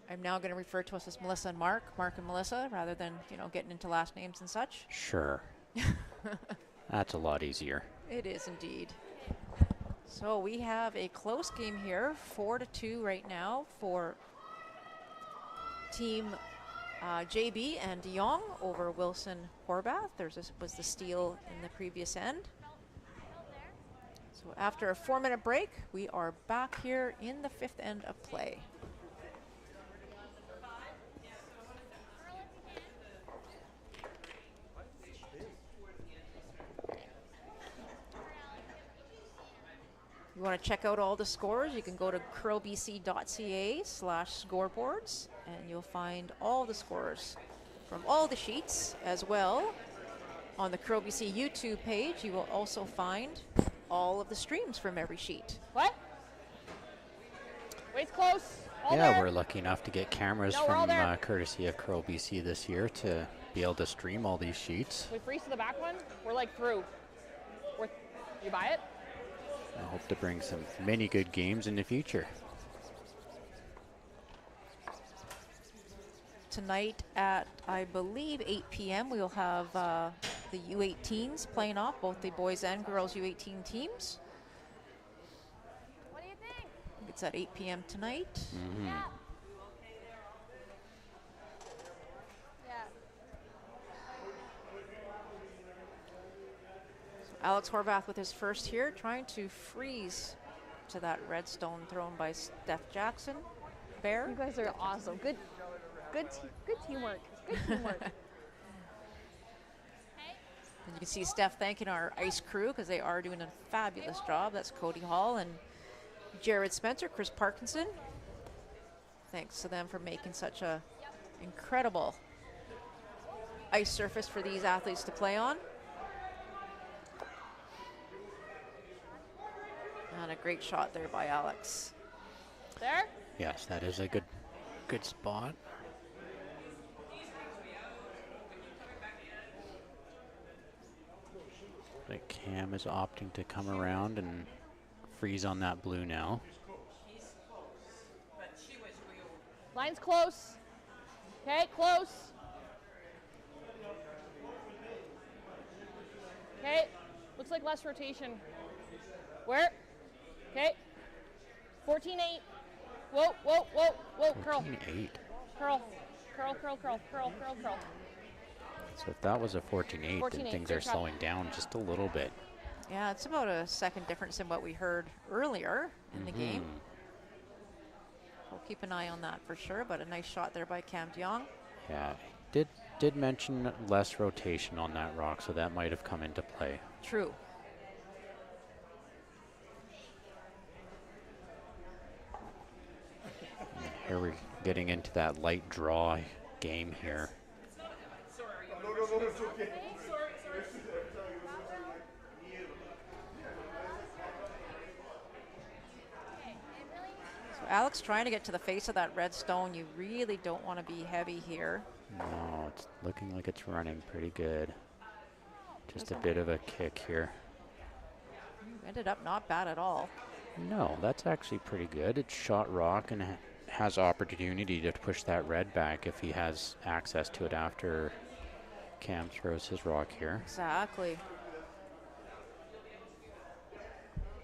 I'm now going to refer to us as Melissa and Mark and Melissa, rather than, you know, getting into last names and such. Sure. That's a lot easier. It is indeed. So we have a close game here, 4-2 right now for team JB and Jong over Wilson Horvath. Was the steal in the previous end. So after a 4-minute break, we are back here in the 5th end of play. You want to check out all the scores, you can go to curlbc.ca/scoreboards and you'll find all the scores from all the sheets as well. On the CurlBC YouTube page, you will also find all of the streams from every sheet. What? Wait's close. All Yeah, there. we're lucky enough to get cameras No, we're all from there. courtesy of CurlBC this year to be able to stream all these sheets. We freeze to the back one. We're like through. You buy it? I hope to bring some many good games in the future. Tonight at, I believe, 8 p.m. we'll have the U18s playing off, both the boys and girls U18 teams. What do you think? It's at 8 p.m. tonight. Mm-hmm. Yeah. Yeah. Alex Horvath with his first here, trying to freeze to that red stone thrown by Steph Jackson-Baier. You guys are awesome. Good teamwork. Good teamwork. And you can see Steph thanking our ice crew because they are doing a fabulous job. That's Cody Hall and Jared Spencer, Chris Parkinson. Thanks to them for making such a incredible ice surface for these athletes to play on. And a great shot there by Alex. There? Yes, that is a good spot. The Cam is opting to come around and freeze on that blue now. Line's close. Okay, close. Okay, looks like less rotation. Where? Okay. 14-8. Whoa, whoa, whoa, whoa, curl. 14-8. Curl. Curl, curl, curl, curl, curl, curl. So if that was a 14-8, then 14-8, things good are job. slowing down just a little bit. Yeah, it's about a second difference in what we heard earlier in the game. We'll keep an eye on that for sure, but a nice shot there by Cam Jong. Yeah, did mention less rotation on that rock, so that might have come into play. True. Here we're getting into that light draw game here. No, it's okay. So Alex trying to get to the face of that red stone. You really don't want to be heavy here. No, it's looking like it's running pretty good. Just a bit of a kick here. Ended up not bad at all. No, that's actually pretty good. It's shot rock and has opportunity to push that red back if he has access to it after Cam throws his rock here. Exactly.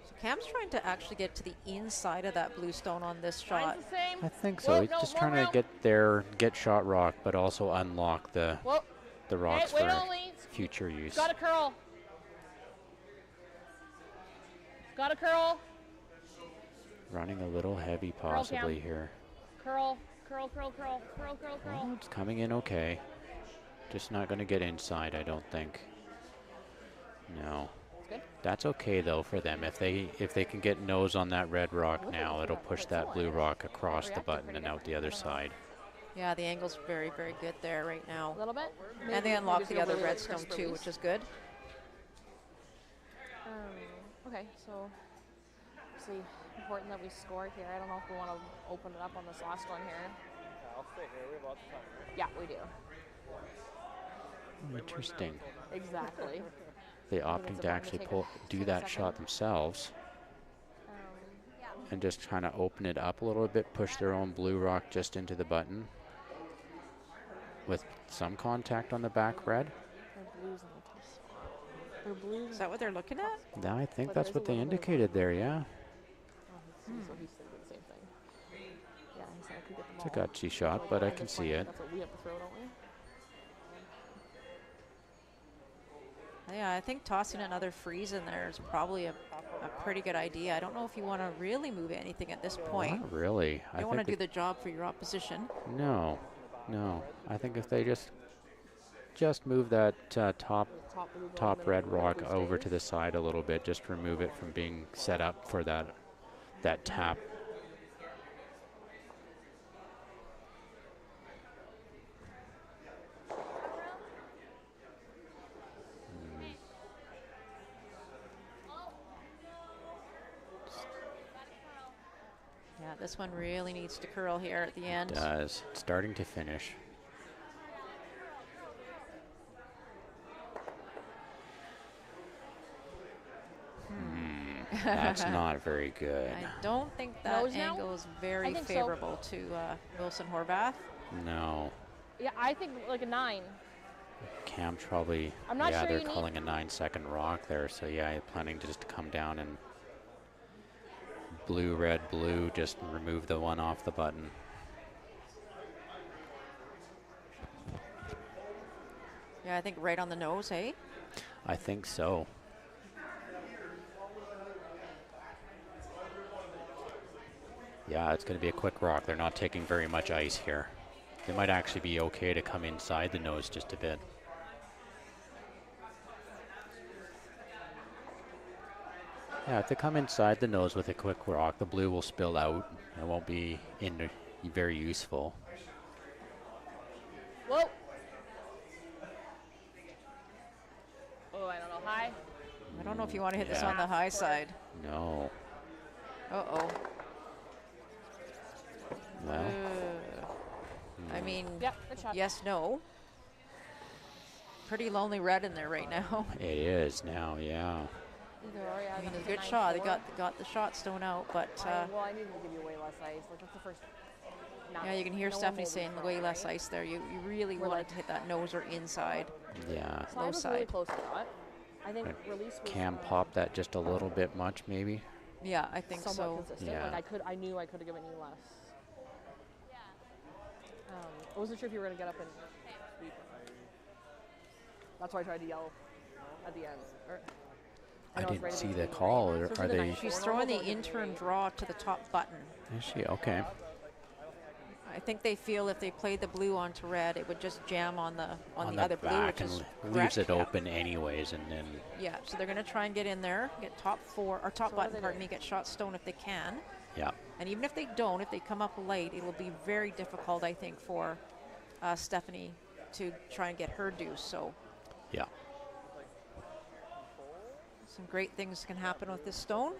So Cam's trying to actually get to the inside of that blue stone on this shot. Line's the same. I think so. Whoa, He's no, just more trying to round. get there, get shot rock, but also unlock the Whoa. rocks Wait for on lanes. future use. Got a curl. Got a curl. Running a little heavy Cam. possibly here. Curl, curl, curl, curl, curl, curl, curl. Oh, it's coming in okay. Just not going to get inside, I don't think. No. good. That's okay though for them. If they can get nose on that red rock now, it'll push that blue rock across the button and out the other side. Yeah, the angle's very, very good there right now. A little bit. And they Maybe unlock do the a other really, like, redstone crisp too, release. which is good. Okay, so obviously important that we score here. I don't know if we want to open it up on this last one here. I'll stay here. We have lots of time. Yeah, we do. Interesting. Exactly. They it's opting to important to actually take a do that shot themselves and just trying to open it up a little bit, push their own blue rock just into the button with some contact on the back red. They're blues in the tough spot. They're blues. Is that what they're looking at? Yeah, I think But that's there's what a they little bit of indicated there, yeah. So he's thinking the same thing. Yeah, he said I could get the It's a ball. gutsy shot, but I can see it. That's what we have to throw, don't we? Yeah, I think tossing another freeze in there is probably a pretty good idea. I don't know if you want to really move anything at this point. Not really. You I don't want to think do the job for your opposition. no. I think if they just move that top blue ball top in the red middle, rock blue over to stays. the side a little bit, just remove it from being set up for that tap. Yeah, this one really needs to curl here at the end. Does. It's starting to finish. That's not very good. I don't think that Nose now? angle is very think so. favorable to Wilson Horvath. No. Yeah, I think like a 9. Cam's probably, I'm not yeah, sure they're you need- calling a 9-second rock there, so yeah, planning to just come down and blue, red, blue, just remove the one off the button. Yeah, I think right on the nose, hey? I think so. Yeah, it's going to be a quick rock. They're not taking very much ice here. It might actually be okay to come inside the nose just a bit. Yeah, if they come inside the nose with a quick rock, the blue will spill out. It won't be very useful. Whoa. Oh, I don't know. High. I don't know if you want to hit this Yeah. on the high side. No. Uh-oh. Well, I mean, Yep, good shot. yes, no. Pretty lonely red in there right now. it is now, yeah. Either or, yeah, I mean, that's a good 9-4. shot. They got the shot stone out, but well, I needed to give you way less ice. Like that's the first. yeah, you can hear no one Stephanie will be saying thrown, way less right? ice there. You really We're wanted like- to hit that nose or inside. Yeah. Slide was really side. close to that. I think release was Cam popped that just a little bit much, maybe. Yeah, I think somewhat so. consistent. Yeah. Like I knew I could have given you less. I wasn't sure if you were gonna get up and sweep. That's why I tried to yell at the end. I know it's didn't right at see the the beginning. call. So Are it's really they? nice. She's throwing the intern draw to the top button. Is she? Okay. I think they feel if they played the blue onto red, it would just jam on the On other blue, back which and is leaves correct. it open anyways, and then Yeah, so they're going to try and get in there, get top four or top So what button, do they pardon do? me, get shot stone if they can. yeah. And even if they don't, if they come up late, it will be very difficult, I think, for Stephanie to try and get her deuce. So Yeah. some great things can happen with this stone.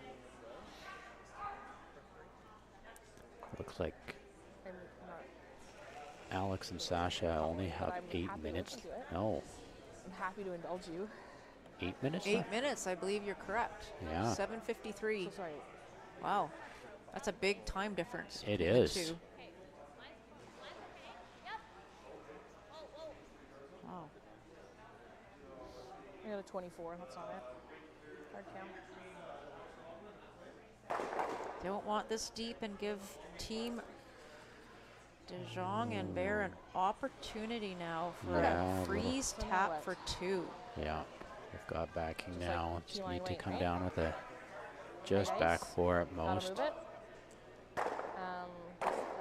Looks like And Alex and Sasha only have I'm 8 happy to minutes. listen to it. No, I'm happy to indulge you. 8 minutes. 8 left? minutes, I believe you're correct. Yeah. 7:53. So sorry. Wow, that's a big time difference. It between the is. two. Wow. I got a 24. That's not it. Hard cam. Don't want this deep and give Team Jong and Baier an opportunity now for Yeah, a a little- freeze Little tap wet. for 2. Yeah. We've got backing Just like now. Just G-line need to weight, come right? down with a just Nice. back 4 at Gotta most. move it. We're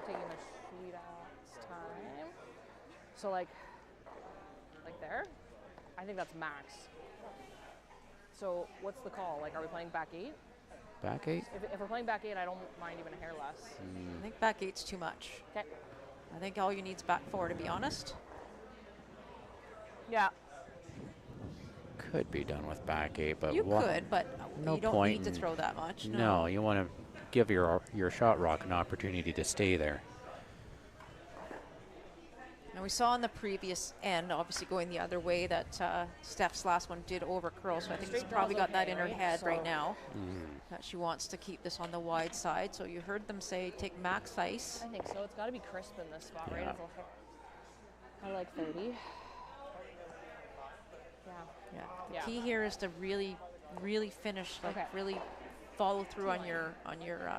taking the sweet ass time. So like there. I think that's max. So what's the call? Like, are we playing back 8? Back 8? If we're playing back 8, I don't mind even a hair less. I think back 8's too much. Okay. I think all you need is back 4, to be honest. Yeah. Could be done with back 8, but You could, but no you don't point need to in- throw that much. No, you want to give your shot rock an opportunity to stay there. And we saw in the previous end, obviously going the other way, that Steph's last one did over curl. So I think she's Straight probably draw's got that okay, in her right? head right So- now, that she wants to keep this on the wide side. So you heard them say take max ice. I think so. It's got to be crisp in this spot, right? Yeah. It's I like 30. Yeah. Yeah. Yeah. Key here is to really, really finish, like Okay. really follow through on your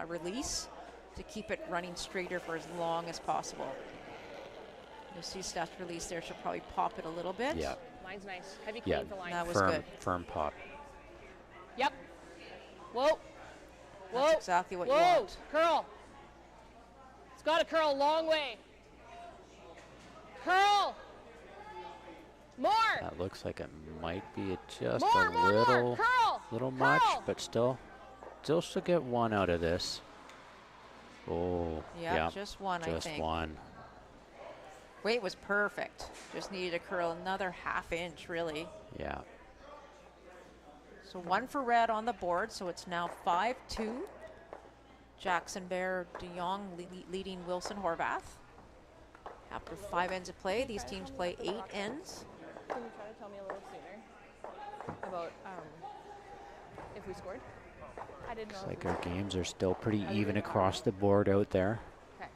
release to keep it running straighter for as long as possible. You'll see Steph's release there. She'll probably pop it a little bit. Yeah. Line's nice. Heavy Yeah. clean for line. That was Firm, good. firm pop. Yep. Whoa. Whoa. That's exactly what you Whoa. want. Curl. It's got to curl a long way. Curl. More. That looks like it might be just More, a more, little, more. Curl. little Curl. much, but still should get one out of this. Oh, Yeah, just one, I just think. one. Weight was perfect. Just needed to curl another half inch, really. Yeah. So 1 for red on the board. So it's now 5-2. Jackson-Baier, Jong leading Wilson Horvath. After 5 ends of play, these teams play 8 ends. Can you try to tell me a little sooner about if we scored? I didn't know. Looks like our games are still pretty even across the board out there. Okay.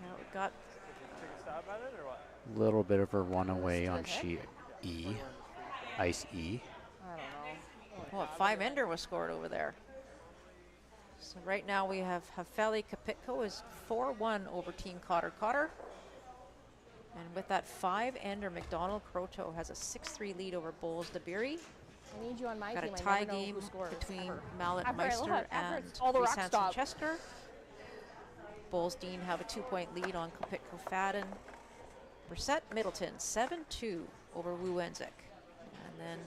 Now we got Take a stab at it or what? A little bit of a runaway on Okay. sheet E, ice E. I don't know. well, a 5-ender was scored over there. So right now we have Hafeli Kapitko is 4-1 over Team Cotter. And with that 5-ender, McDonald Croto has a 6-3 lead over Bowles DeBeery. I need you on my Got a team. I tie never know game who scores, between ever. Mallet After I Meister left, after and it's all the rocks Hansen stop. Chesker. Bowles Dean have a 2-point lead on Kapitko Fadden. Brissett Middleton 7-2 over Wu Enzik. And then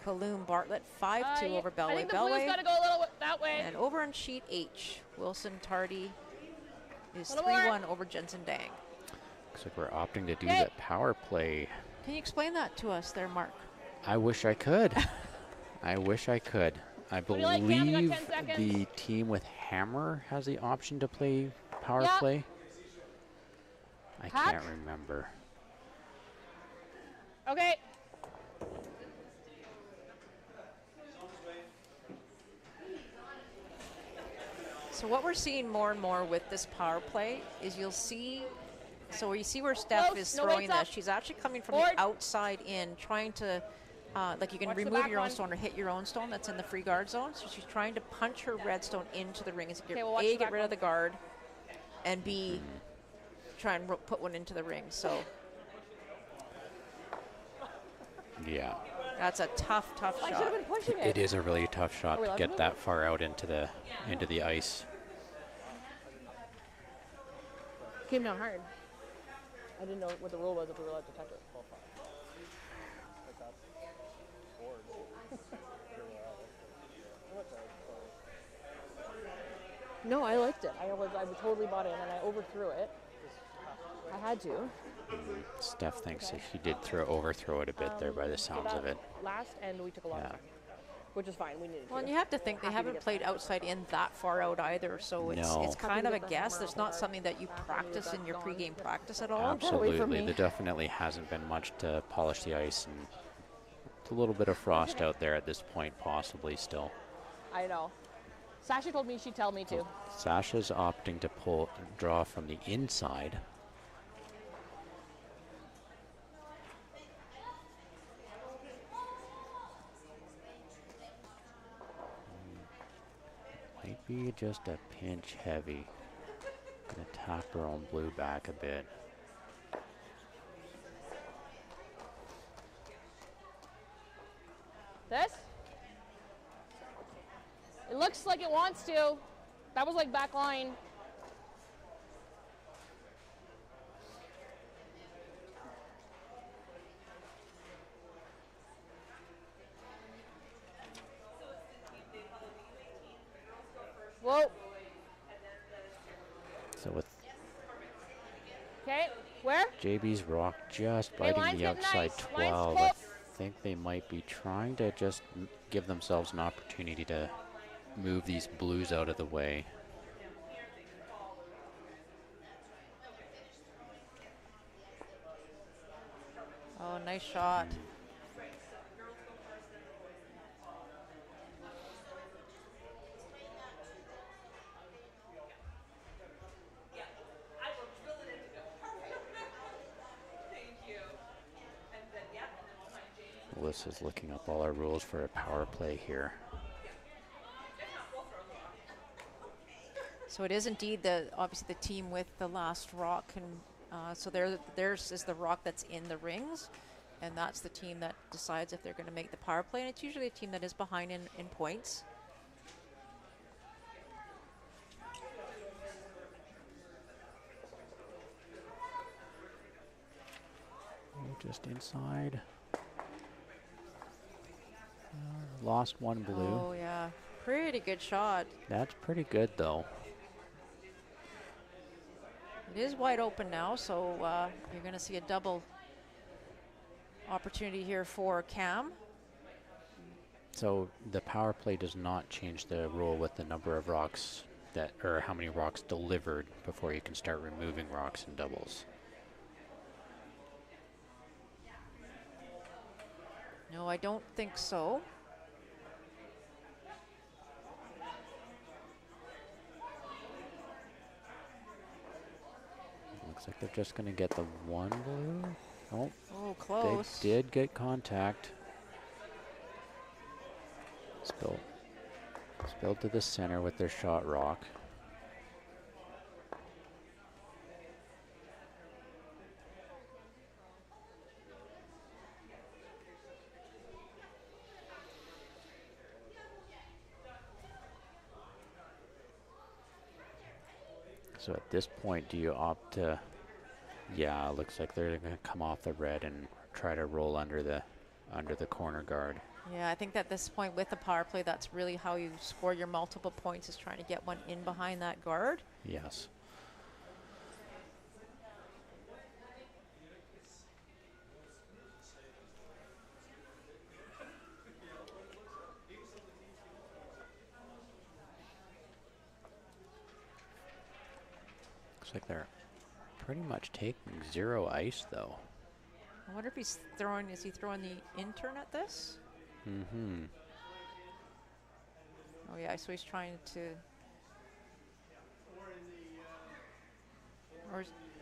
Kaloum Bartlett 5-2 Yeah, over I Bellway think the blue's got to go a little that way. And over on sheet H, Wilson Tardy is Little more. 3-1 over Jensen Dang. Looks like we're opting to do Okay. that power play. Can you explain that to us there, Mark? I wish I could. I wish I could. I do you like, Cam? You got believe 10 seconds? the team with Hammer has the option to play power Yeah. play. I Hack. can't remember. Okay. So what we're seeing more and more with this power play is you'll see, so you see where Steph Close, is no throwing weights up. this. She's actually coming from Forward. the outside in, trying to, like you can Watch the remove back your own one. stone or hit your own stone that's in the free guard zone. So she's trying to punch her red stone into the ring. Is Okay, we'll watch the A, get back rid of one. the guard, and B, try and put one into the ring. So Yeah. that's a tough I should shot. have been pushing It is a really tough shot Are we to allowed get to move? that far out into the ice. Came down hard. I didn't know what the rule was if we were allowed to touch it. No, I liked it. I totally bought in and I overthrew it. I had to. Steph thinks that she did overthrow it a bit there by the So sounds that of it. Last end we took a lot Yeah. of time, which is fine. We needed Well, and to. you have to think they Happy to haven't get played that. outside in that far out either, so it's No. it's kind of a Happy to get guess. that There's hammer not out. something that you Happy to get practice in that your gone. pregame practice at all. away from Absolutely. me. There definitely hasn't been much to polish the ice, and it's a little bit of frost out there at this point, possibly still. I know. Sasha told me she'd tell me to. Sasha's opting to draw from the inside. Might be just a pinch heavy. Gonna tap her own blue back a bit. This? It looks like it wants to. That was like back line. Okay, where? JB's rock just Hey, biting line's the getting outside nice. Line's 12. I close. think they might be trying to just give themselves an opportunity to move these blues out of the way. Oh, nice shot. Melissa's looking up all our rules for a power play here. So it is indeed obviously the team with the last rock, and so theirs is the rock that's in the rings, and that's the team that decides if they're going to make the power play, and it's usually a team that is behind in points. Just inside. Lost one blue. Oh yeah, pretty good shot. That's pretty good though. It is wide open now, so you're going to see a double opportunity here for Cam. So the power play does not change the rule with the number of rocks that, or how many rocks delivered before you can start removing rocks in doubles. No, I don't think so. Looks like they're just going to get the one blue. Oh, Oh, close. they did get contact. Spilled to the center with their shot rock. So at this point, do you opt to, yeah, it looks like they're going to come off the red and try to roll under the corner guard. Yeah, I think that at this point with the power play, that's really how you score your multiple points, is trying to get one in behind that guard. Yes. Looks like they're pretty much taking zero ice though. I wonder if he's throwing, is he throwing the intern at this? Mm-hmm. Oh yeah, so he's trying to,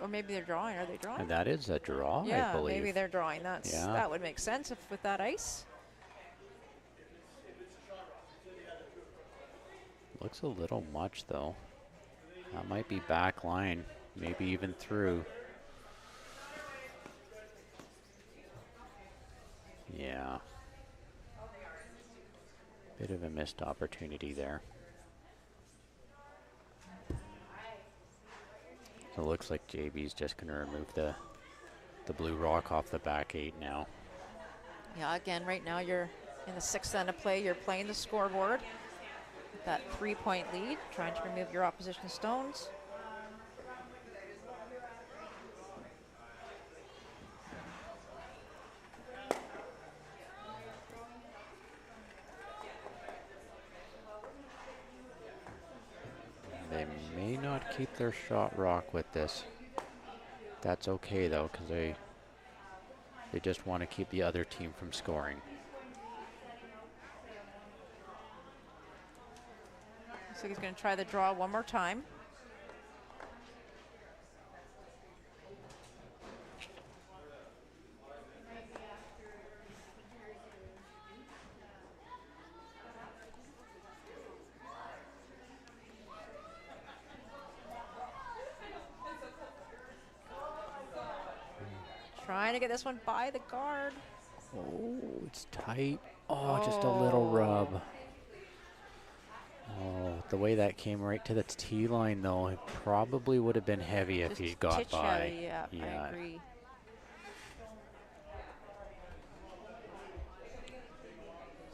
or maybe they're drawing. Are they drawing? And that is a draw, Yeah, I believe. maybe they're drawing. Yeah. That would make sense if with that ice. Looks a little much though. That might be back line, maybe even through. Yeah. Bit of a missed opportunity there. So it looks like JB's just going to remove the blue rock off the back 8 now. Yeah, again, right now you're in the 6th end of play. You're playing the scoreboard. That 3-point lead, trying to remove your opposition stones. They may not keep their shot rock with this. That's okay though, because they just want to keep the other team from scoring. So he's going to try the draw one more time. Trying to get this one by the guard. Oh, it's tight. Oh, just a little rub. Oh, the way that came right to the tee line, though, it probably would have been heavy if he got Titch by. heavy, yeah, I agree.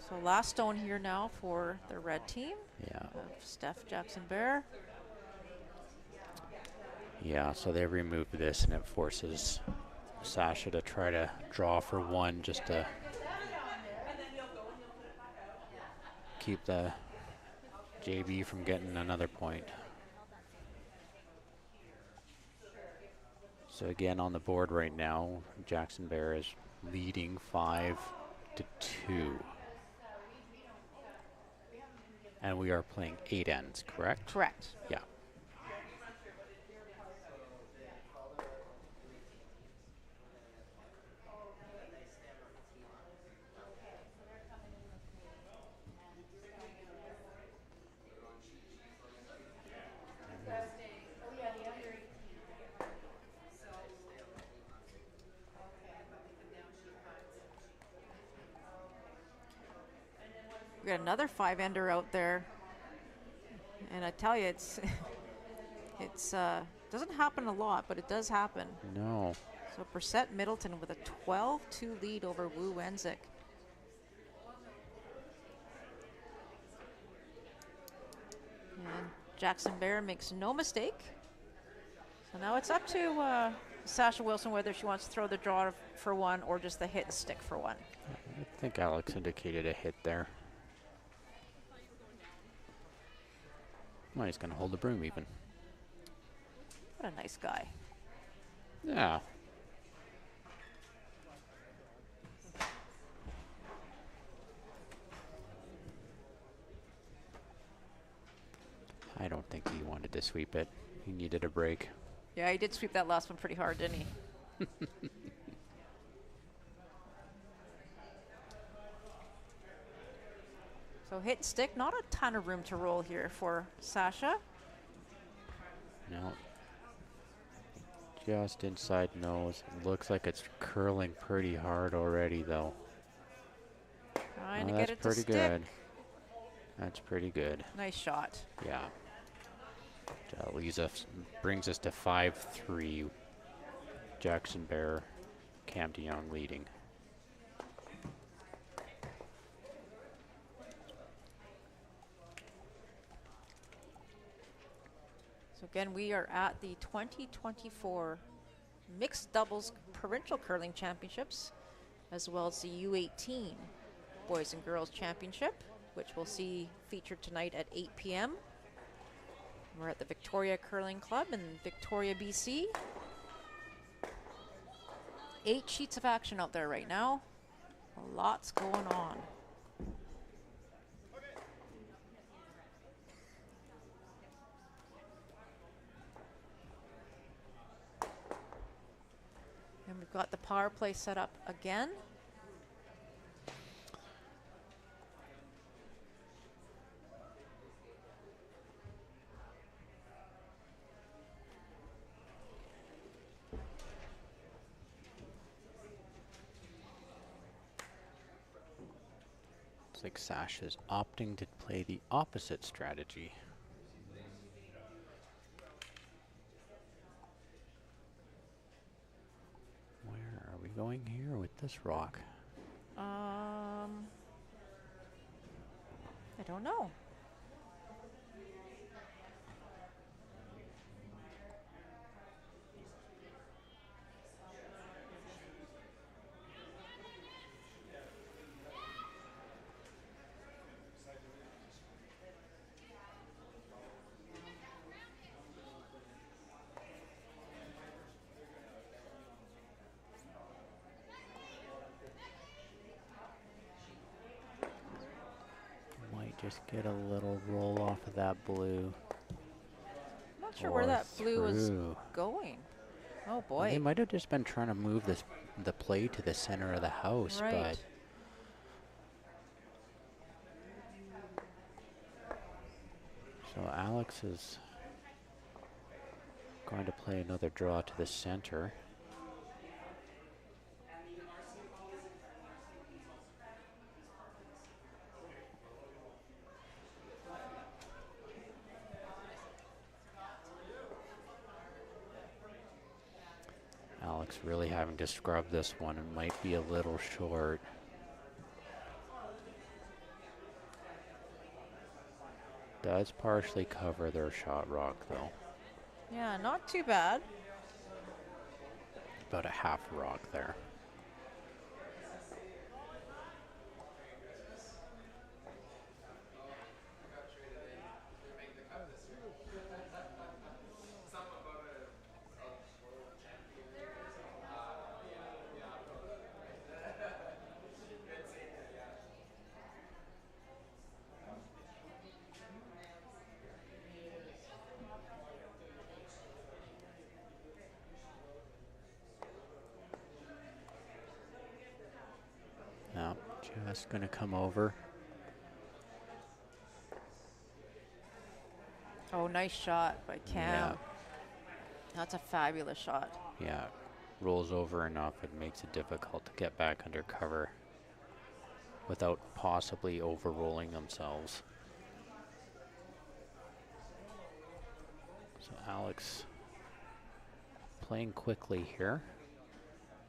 So last stone here now for the red team. Yeah. Of Steph Jackson-Baier. Yeah, so they removed this and it forces Sasha to try to draw for one just to keep the JB from getting another point. So again on the board right now, Jackson-Baier is leading 5-2. And we are playing 8 ends, correct? Correct. Yeah. We got another 5-ender out there, and I tell you, it's doesn't happen a lot, but it does happen. No. So Brissette Middleton with a 12-2 lead over Wu Wenzik. And Jackson-Baier makes no mistake. So now it's up to Sasha Wilson whether she wants to throw the draw for one or just the hit and stick for one. I think Alex indicated a hit there. Well, he's going to hold the broom even. What a nice guy. Yeah. I don't think he wanted to sweep it. He needed a break. Yeah, he did sweep that last one pretty hard, didn't he? So hit and stick, not a ton of room to roll here for Sasha. No. Just inside nose. Looks like it's curling pretty hard already, though. Trying to Oh, get that's it to pretty stick. good. That's pretty good. Nice shot. Yeah. Lisa brings us to 5-3. Jackson-Baier, Cam DeYoung leading. So again, we are at the 2024 Mixed Doubles Provincial Curling Championships, as well as the U18 Boys and Girls Championship, which we'll see featured tonight at 8 p.m. We're at the Victoria Curling Club in Victoria, BC. 8 sheets of action out there right now. Lots going on. And we've got the power play set up again. Looks like Sasha's opting to play the opposite strategy. Where are we going here with this rock? I don't know. Just get a little roll off of that blue. I'm not sure where that blue is through. going. Oh boy. Well, they might have just been trying to move the play to the center of the house, Right. but so Alex is going to play another draw to the center. Alex really having to scrub this one. It might be a little short. Does partially cover their shot rock though. Yeah, not too bad. About a half rock there. Now, just going to come over. Oh, nice shot by Cam. Yeah. That's a fabulous shot. Yeah, rolls over enough, it makes it difficult to get back under cover without possibly over-rolling themselves. So Alex playing quickly here.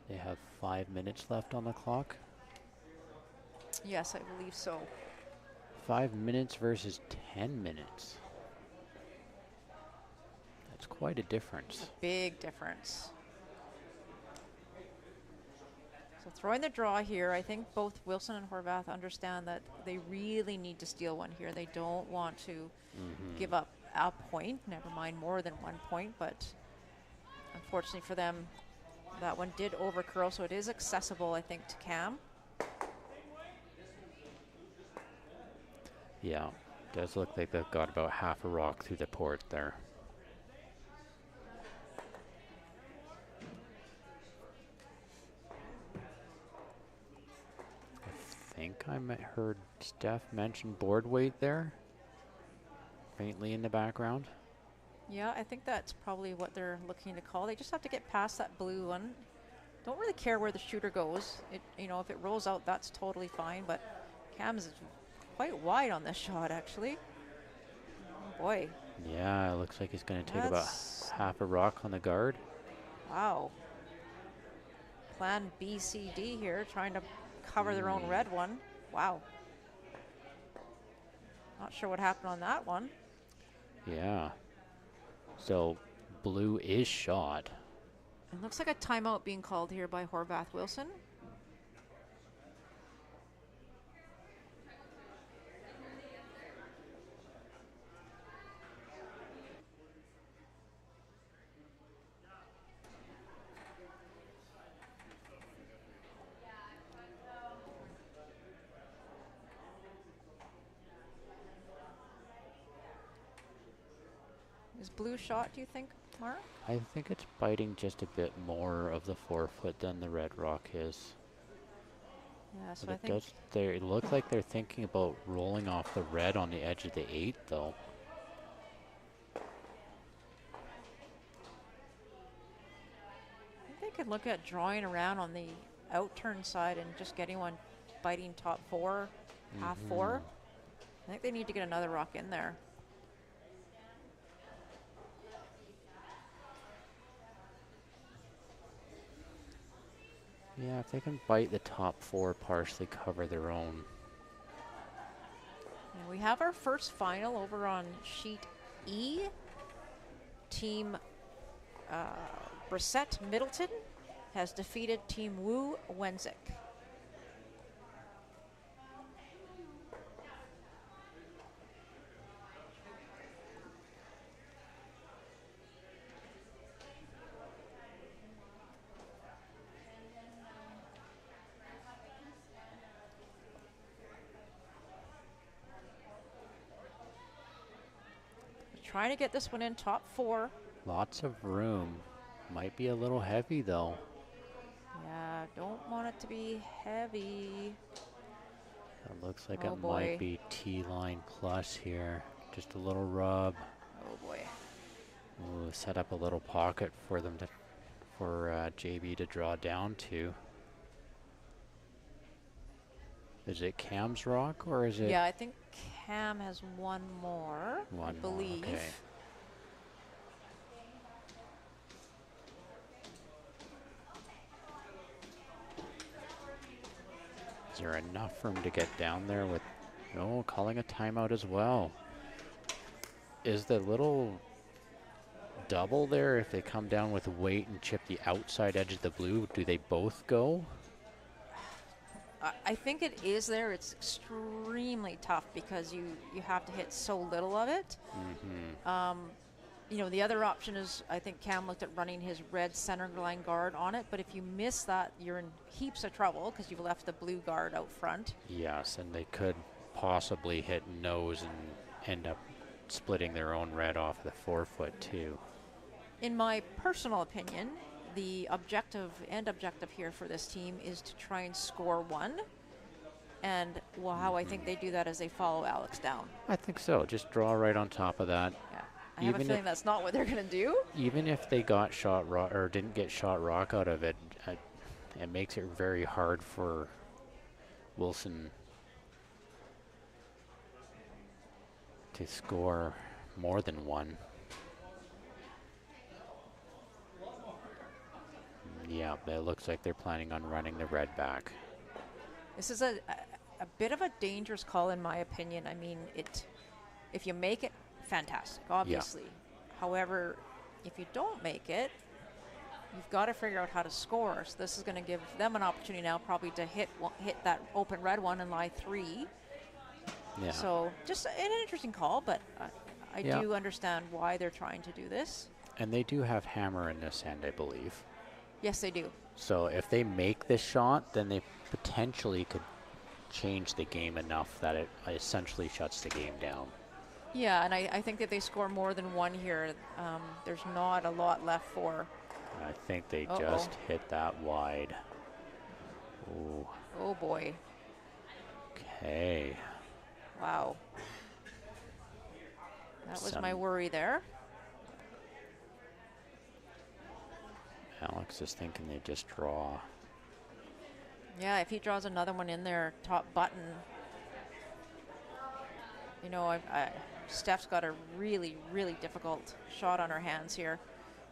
They have 5 minutes left on the clock. Yes, I believe so. 5 minutes versus 10 minutes. That's quite a difference. Big difference. So throwing the draw here, I think both Wilson and Horvath understand that they really need to steal one here. They don't want to give up a point, never mind more than 1 point, but unfortunately for them, that one did over curl, so it is accessible, I think, to Cam. Yeah, does look like they've got about half a rock through the port there. I think I heard Steph mention board weight there, faintly in the background. Yeah, I think that's probably what they're looking to call. They just have to get past that blue one. Don't really care where the shooter goes. You know, if it rolls out, that's totally fine, but Cam's quite wide on this shot, actually. Oh boy. Yeah, it looks like he's going to take about half a rock on the guard. Wow. Plan B, C, D here, trying to cover their own red one. Wow. Not sure what happened on that one. Yeah. So blue is shot. It looks like a timeout being called here by Horvath Wilson. Is blue shot, do you think, Mark? I think it's biting just a bit more of the forefoot than the red rock is. Yeah, so But I it think does. It looks like they're thinking about rolling off the red on the edge of the 8, though. they could look at drawing around on the out-turn side and just getting one biting top 4, half 4. I think they need to get another rock in there. Yeah, if they can bite the top 4, partially cover their own. And we have our first final over on sheet E. Team Brissett Middleton has defeated Team Wu Wenzik. Trying to get this one in top 4. Lots of room. Might be a little heavy, though. Yeah, don't want it to be heavy. It looks like Oh it boy. might be T-line plus here. Just a little rub. Oh boy. Ooh, set up a little pocket for them to, for JB to draw down to. Is it Cam's rock or is it? Yeah, I think Cam has one more, One I more, believe. okay. Is there enough room to get down there with, no, calling a timeout as well. Is the little double there, if they come down with weight and chip the outside edge of the blue, do they both go? I think it is there. It's extremely tough because you have to hit so little of it. You know, the other option is, I think Cam looked at running his red center line guard on it, but if you miss that, you're in heaps of trouble because you've left the blue guard out front. Yes, and they could possibly hit nose and end up splitting their own red off the forefoot too. In my personal opinion, the objective here for this team is to try and score one. And how I think they do that is they follow Alex down. I think so. Just draw right on top of that. Yeah. I have a feeling that's not what they're going to do. Even if they got shot rock or didn't get shot rock out of it, it makes it very hard for Wilson to score more than one. Yeah, it looks like they're planning on running the red back. This is a bit of a dangerous call in my opinion. I mean, if you make it, fantastic, obviously. Yeah. However, if you don't make it, you've got to figure out how to score. So this is going to give them an opportunity now probably to hit that open red one and lie 3. Yeah. So just an interesting call, but I do understand why they're trying to do this. And they do have hammer in this end, I believe. Yes, they do. So if they make this shot, then they potentially could change the game enough that it essentially shuts the game down. Yeah, and I think that they score more than one here. There's not a lot left for. I think they just hit that wide. Ooh. Oh boy. Okay. Wow. That was my worry there. Alex is thinking they just draw. Yeah, if he draws another one in there, top button. You know, Steph's got a really, really difficult shot on her hands here.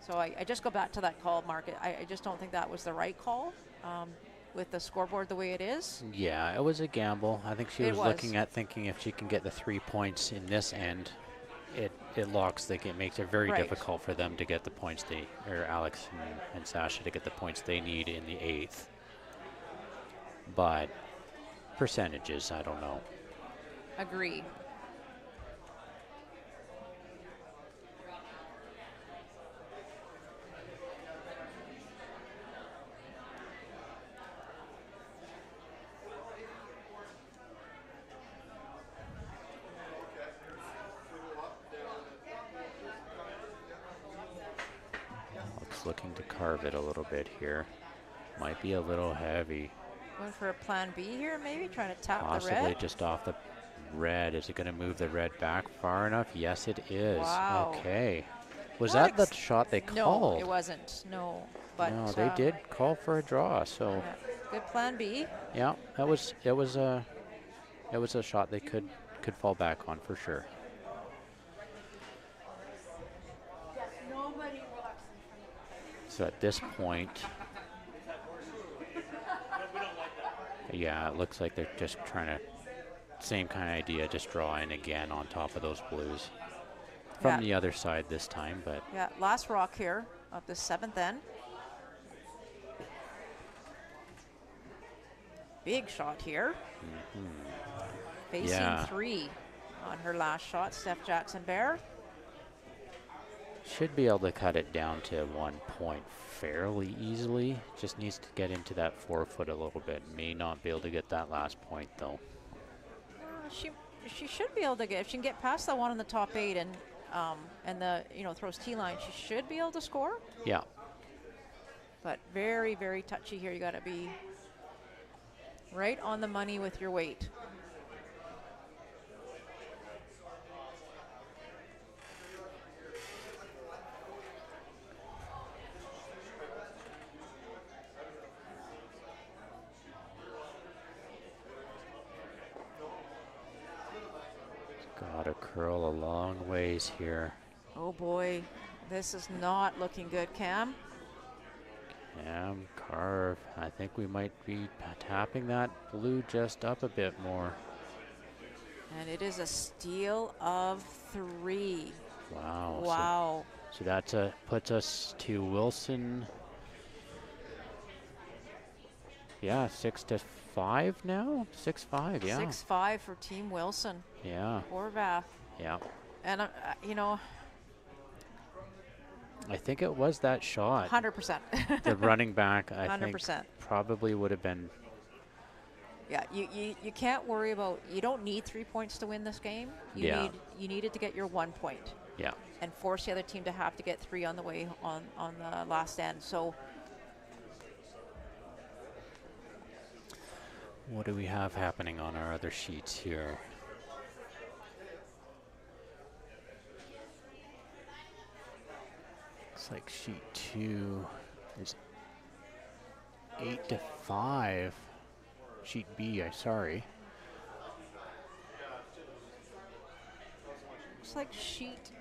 So I just go back to that call, Mark. I just don't think that was the right call with the scoreboard the way it is. Yeah, it was a gamble. I think she was looking at thinking if she can get the 3 points in this end, it locks the game, makes it very difficult for them to get the points or Alex and Sasha to get the points they need in the 8th. But percentages, I don't know. Agree. Looking to carve it a little bit here. Might be a little heavy. Going for a plan B here, maybe trying to tap Possibly the red. Just off the red. Is it going to move the red back far enough? Yes, it is. Wow. Okay. Was that the shot they called? No, it wasn't. No, but no, they did call for a draw. So yeah, good plan B. Yeah, it was a shot they could fall back on for sure. So at this point, yeah, it looks like they're just trying to, same kind of idea, just draw in again on top of those blues. From the other side this time, but. Yeah, last rock here of the 7th end. Big shot here. Facing 3 on her last shot, Steph Jackson-Baier. Should be able to cut it down to 1 point fairly easily. Just needs to get into that forefoot a little bit. May not be able to get that last point though. She should be able to get, if she can get past the one on the top 8 and the throws T-line, she should be able to score. Yeah. But very, very touchy here. You got to be right on the money with your weight. Got to curl a long ways here. Oh boy, this is not looking good, Cam. Cam, carve. I think we might be tapping that blue just up a bit more. And it is a steal of 3. Wow. Wow. So that puts us to Wilson. Yeah, 6-5 now. 6-5. Yeah. 6-5 for Team Wilson. Yeah. Horvath. Yeah. And you know, I think it was that shot. 100%. The running back, I 100%. think, probably would have been. Yeah, you can't worry about. You don't need 3 points to win this game. You needed to get your 1 point. Yeah. And force the other team to have to get 3 on the way on the last end. So. What do we have happening on our other sheets here? Looks like sheet 2 is 8-5. Sheet B, sorry. Looks like sheet.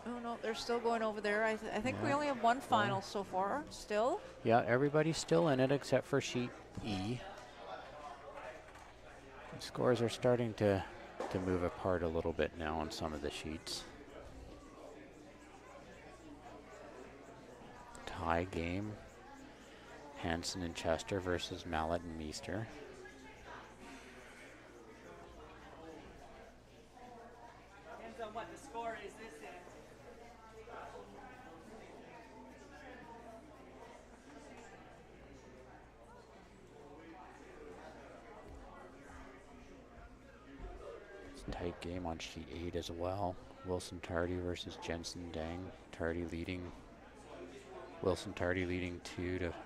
Oh no, they're still going over there. I think we only have one final so far. Still. Yeah, everybody's still in it except for sheet E. The scores are starting to move apart a little bit now on some of the sheets. Tie game. Hanson and Chester versus Mallet and Meester. Depends on what the score is this end. It's a tight game on sheet 8 as well. Wilson Tardy versus Jensen Dang. Tardy leading. Wilson Tardy leading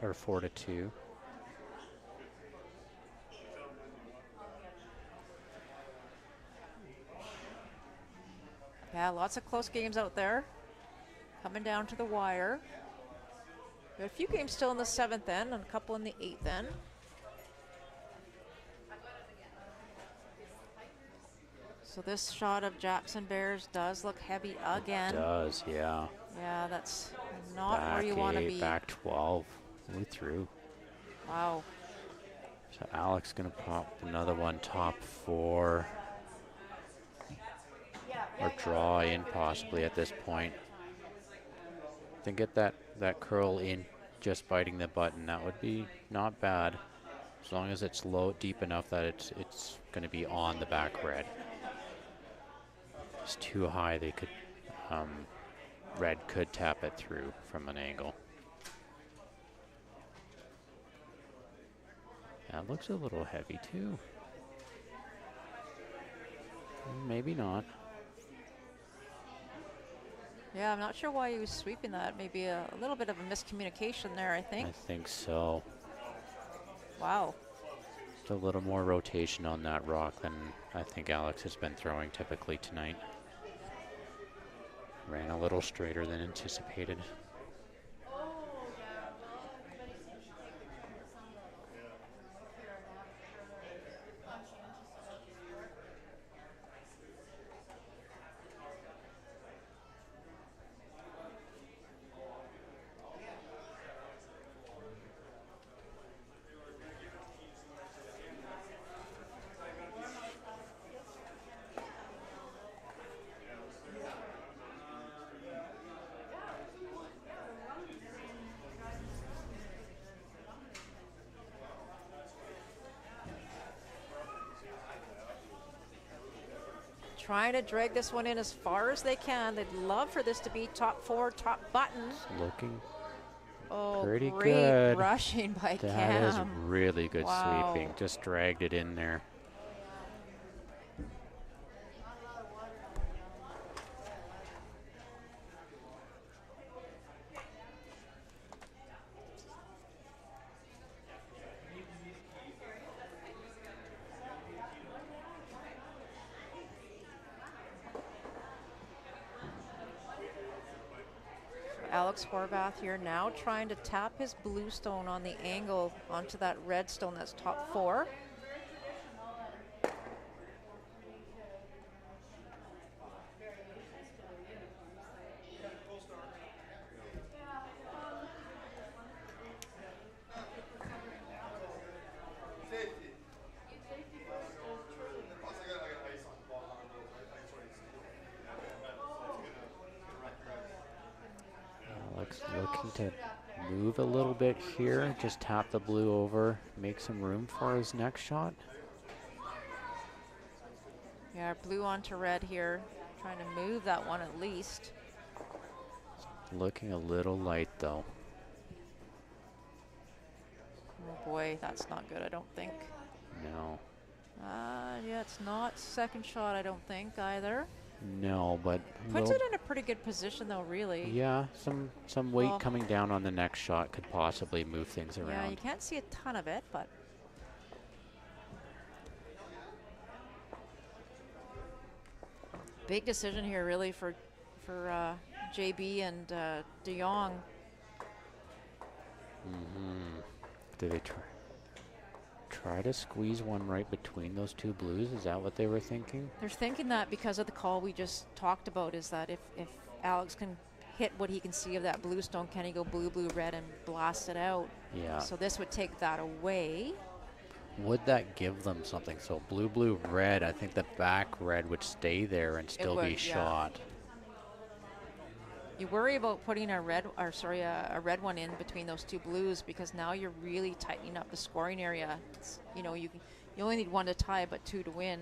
4-2. Yeah, lots of close games out there. Coming down to the wire. We have a few games still in the 7th end and a couple in the 8th end. So this shot of Jackson-Baiers does look heavy again. It does, yeah. Yeah, that's not where you want to be. Back 12. We're through. Wow. So Alex going to pop another one, top 4. Or draw in possibly at this point. Then get that curl in, just biting the button. That would be not bad. As long as it's low, deep enough that it's going to be on the back red. If it's too high, they could, red could tap it through from an angle. That looks a little heavy too. Maybe not. Yeah, I'm not sure why he was sweeping that. Maybe a little bit of a miscommunication there, I think. I think so. Wow. Just a little more rotation on that rock than I think Alex has been throwing typically tonight. Ran a little straighter than anticipated. Trying to drag this one in as far as they can. They'd love for this to be top 4, top button. Looking pretty good. Great rushing by Cam. That is really good sweeping. Wow. Just dragged it in there. Alex Horvath here now trying to tap his blue stone on the angle onto that red stone that's top 4. looking to move a little bit here. Just tap the blue over, make some room for his next shot. Yeah, blue onto red here. Trying to move that one at least. Looking a little light though. Oh boy, that's not good, I don't think. No. Yeah, it's not second shot, I don't think either. No, but Puts it in a pretty good position though, really. yeah, some weight Well, coming down on the next shot could possibly move things Yeah, you around. can't see a ton of it, but big decision here, really, for JB and De Jong. Do they try to squeeze one right between those two blues? Is that what they were thinking? They're thinking that because of the call we just talked about, is that if Alex can hit what he can see of that blue stone, can he go blue, blue, red and blast it out? Yeah. So this would take that away. Would that give them something? So blue, blue, red, I think the back red would stay there and still be would, yeah. shot. You worry about putting a red one in between those two blues, because now you're really tightening up the scoring area. It's, you know, you only need one to tie, but two to win.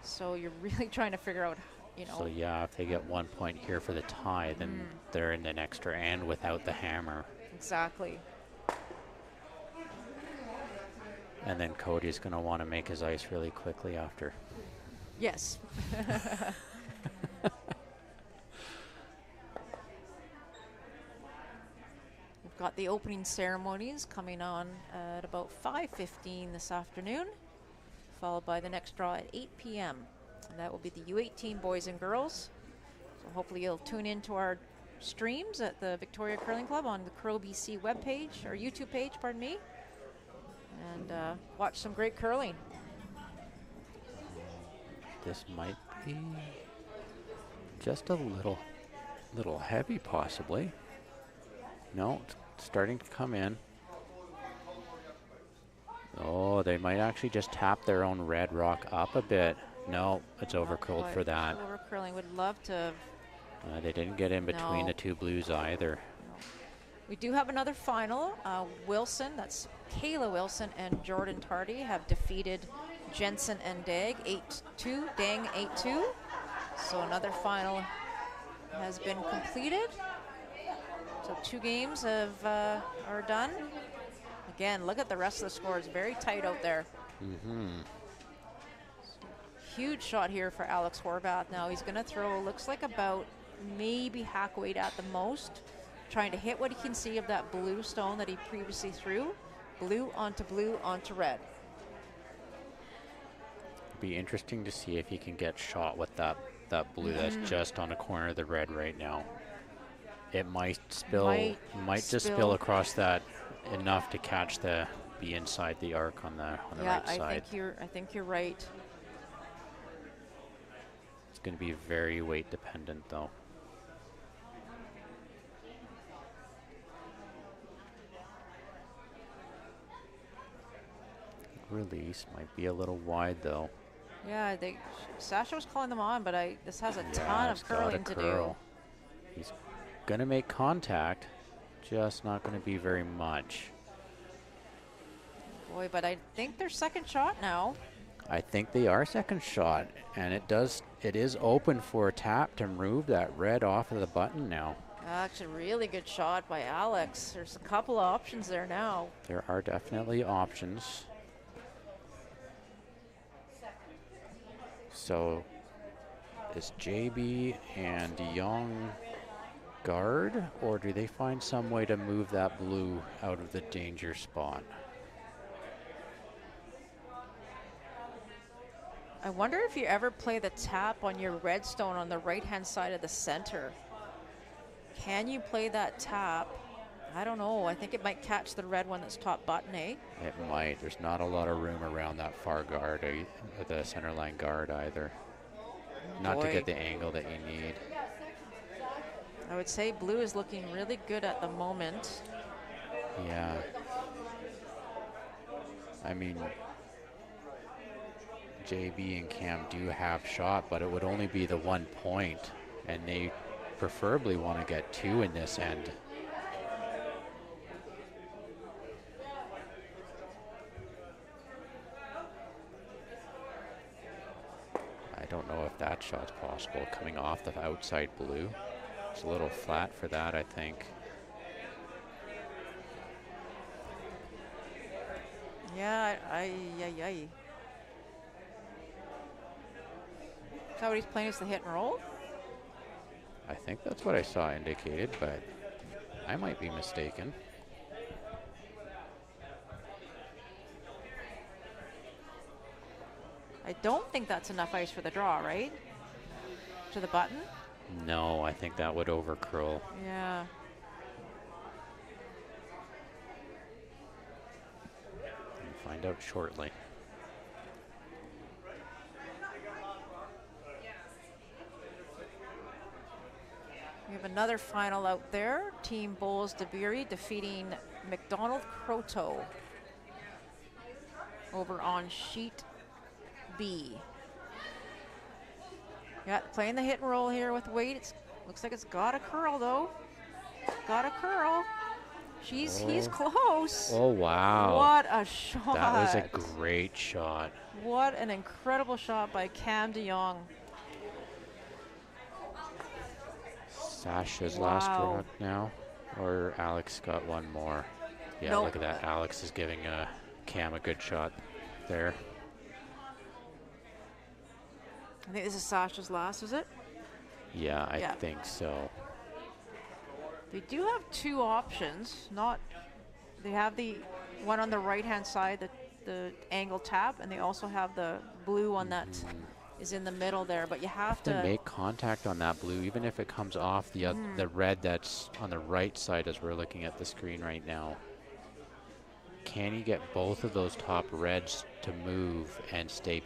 So you're really trying to figure out, you know. So yeah, if they get 1 point here for the tie, then they're in an extra and without the hammer. Exactly. And then Cody's going to want to make his ice really quickly after. Yes. We've got the opening ceremonies coming on at about 5:15 this afternoon, followed by the next draw at 8 p.m. And that will be the U18 boys and girls. So hopefully you'll tune into our streams at the Victoria Curling Club on the CurlBC webpage, or YouTube page, pardon me, and watch some great curling. This might be just a little heavy, possibly. No, it's starting to come in. Oh, they might actually just tap their own red rock up a bit. No, it's overcurled for that. Over curling, would love to. They didn't get in between No. the two blues either. We do have another final. Wilson, that's Kayla Wilson and Jordan Tardy, have defeated Jensen and Dag 8-2, Dang 8-2. So another final has been completed. So 2 games are done. Again, look at the rest of the scores. Very tight out there. Huge shot here for Alex Horvath. Now he's going to throw, looks like about maybe hack weight at the most, trying to hit what he can see of that blue stone that he previously threw. Blue onto red. Be interesting to see if he can get shot with that blue that's just on the corner of the red right now. It might spill, might just spill across that enough to catch be inside the arc on the right side. I think you're right. It's going to be very weight dependent though. Release might be a little wide though. Yeah, Sasha was calling them on, but this has a ton it's of gotta curling to do. curl. He's going to make contact, just not going to be very much. Boy, but I think they're second shot now. I think they are second shot, and it is open for a tap to move that red off of the button now. Actually, really good shot by Alex. There's a couple of options there now. There are definitely options. So is JB and Jong guard, or do they find some way to move that blue out of the danger spot? I wonder if you ever play the tap on your redstone on the right-hand side of the center. Can you play that tap? I don't know. I think it might catch the red one that's top button, eh? It might. There's not a lot of room around that far guard, the center line guard either. Not to get the angle that you need. I would say blue is looking really good at the moment. Yeah. I mean, JB and Cam do have shot, but it would only be the 1 point, and they preferably want to get 2 in this end. I don't know if that shot's possible coming off the outside blue. It's a little flat for that, I think. Yeah, Is that what he's playing, is the hit and roll? I think that's what I saw indicated, but I might be mistaken. I don't think that's enough ice for the draw, right? To the button? No, I think that would overcurl. Yeah. We'll find out shortly. We have another final out there. Team Bowles DeBeery defeating McDonald Croteau over on Sheet B. Yeah, playing the hit and roll here with Wade. It looks like it's got a curl though. Got a curl. He's close. Oh, wow. What a shot. That was a great shot. What an incredible shot by Cam de Jong. Sasha's last rock now, or Alex got one more. Yeah, Nope. Look at that. Alex is giving Cam a good shot there. I think this is Sasha's last, is it? Yeah, I Yeah. think so. They do have 2 options. They have the one on the right-hand side, the angle tap, and they also have the blue one that is in the middle there. But you have To to make contact on that blue, even if it comes off the the red that's on the right side as we're looking at the screen right now. Can you get both of those top reds to move and stay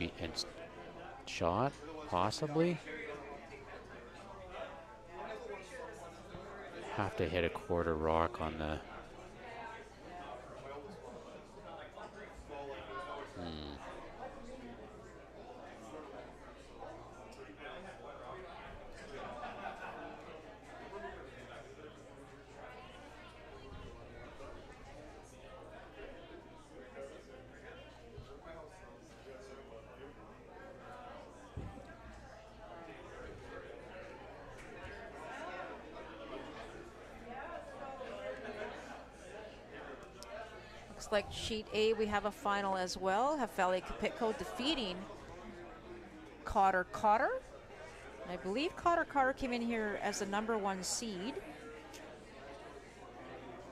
shot? Possibly. Have to hit a quarter rock on the. Looks like Sheet A, we have a final as well. Hafele Kapitko defeating Cotter. I believe Cotter came in here as the #1 seed.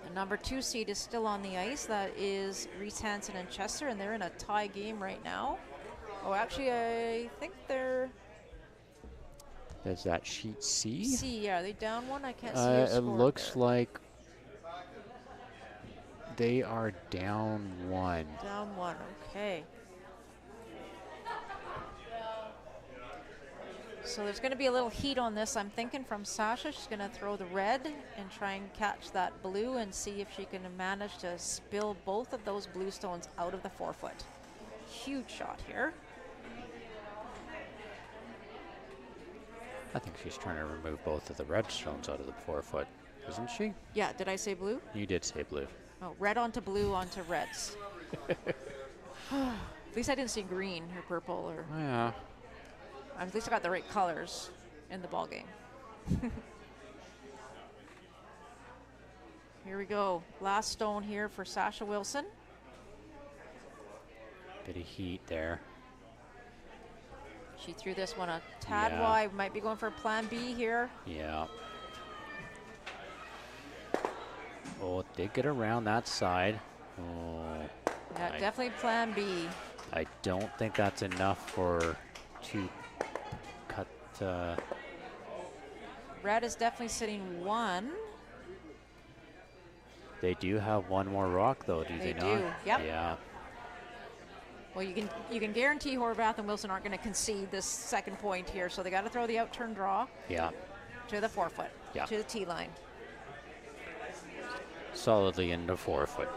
The #2 seed is still on the ice. That is Reese Hansen and Chester, and they're in a tie game right now. Oh, actually, I think they're Is that Sheet C? C. Yeah, are they down 1? I can't see your It score looks there. like they are down 1. Down 1. Okay. So there's going to be a little heat on this, I'm thinking, from Sasha. She's going to throw the red and try and catch that blue and see if she can manage to spill both of those blue stones out of the 4-foot. Huge shot here. I think she's trying to remove both of the red stones out of the 4-foot, isn't she? Yeah, did I say blue? You did say blue. Oh, red onto blue onto reds. At least I didn't see green or purple or... Yeah. At least I got the right colors in the ball game. Here we go. Last stone here for Sasha Wilson. Bit of heat there. She threw this one a tad Yeah. wide. Might be going for plan B here. Yeah. Oh, they get around that side. Oh, Yeah, I- definitely plan B. I don't think that's enough to cut. Red is definitely sitting 1. They do have one more rock though, do They they do, not? yep. Yeah. Well, you can guarantee Horvath and Wilson aren't going to concede this second point here, so they got to throw the out-turn draw Yeah. to the 4-foot, Yeah. to the tee line. Solidly into 4-foot.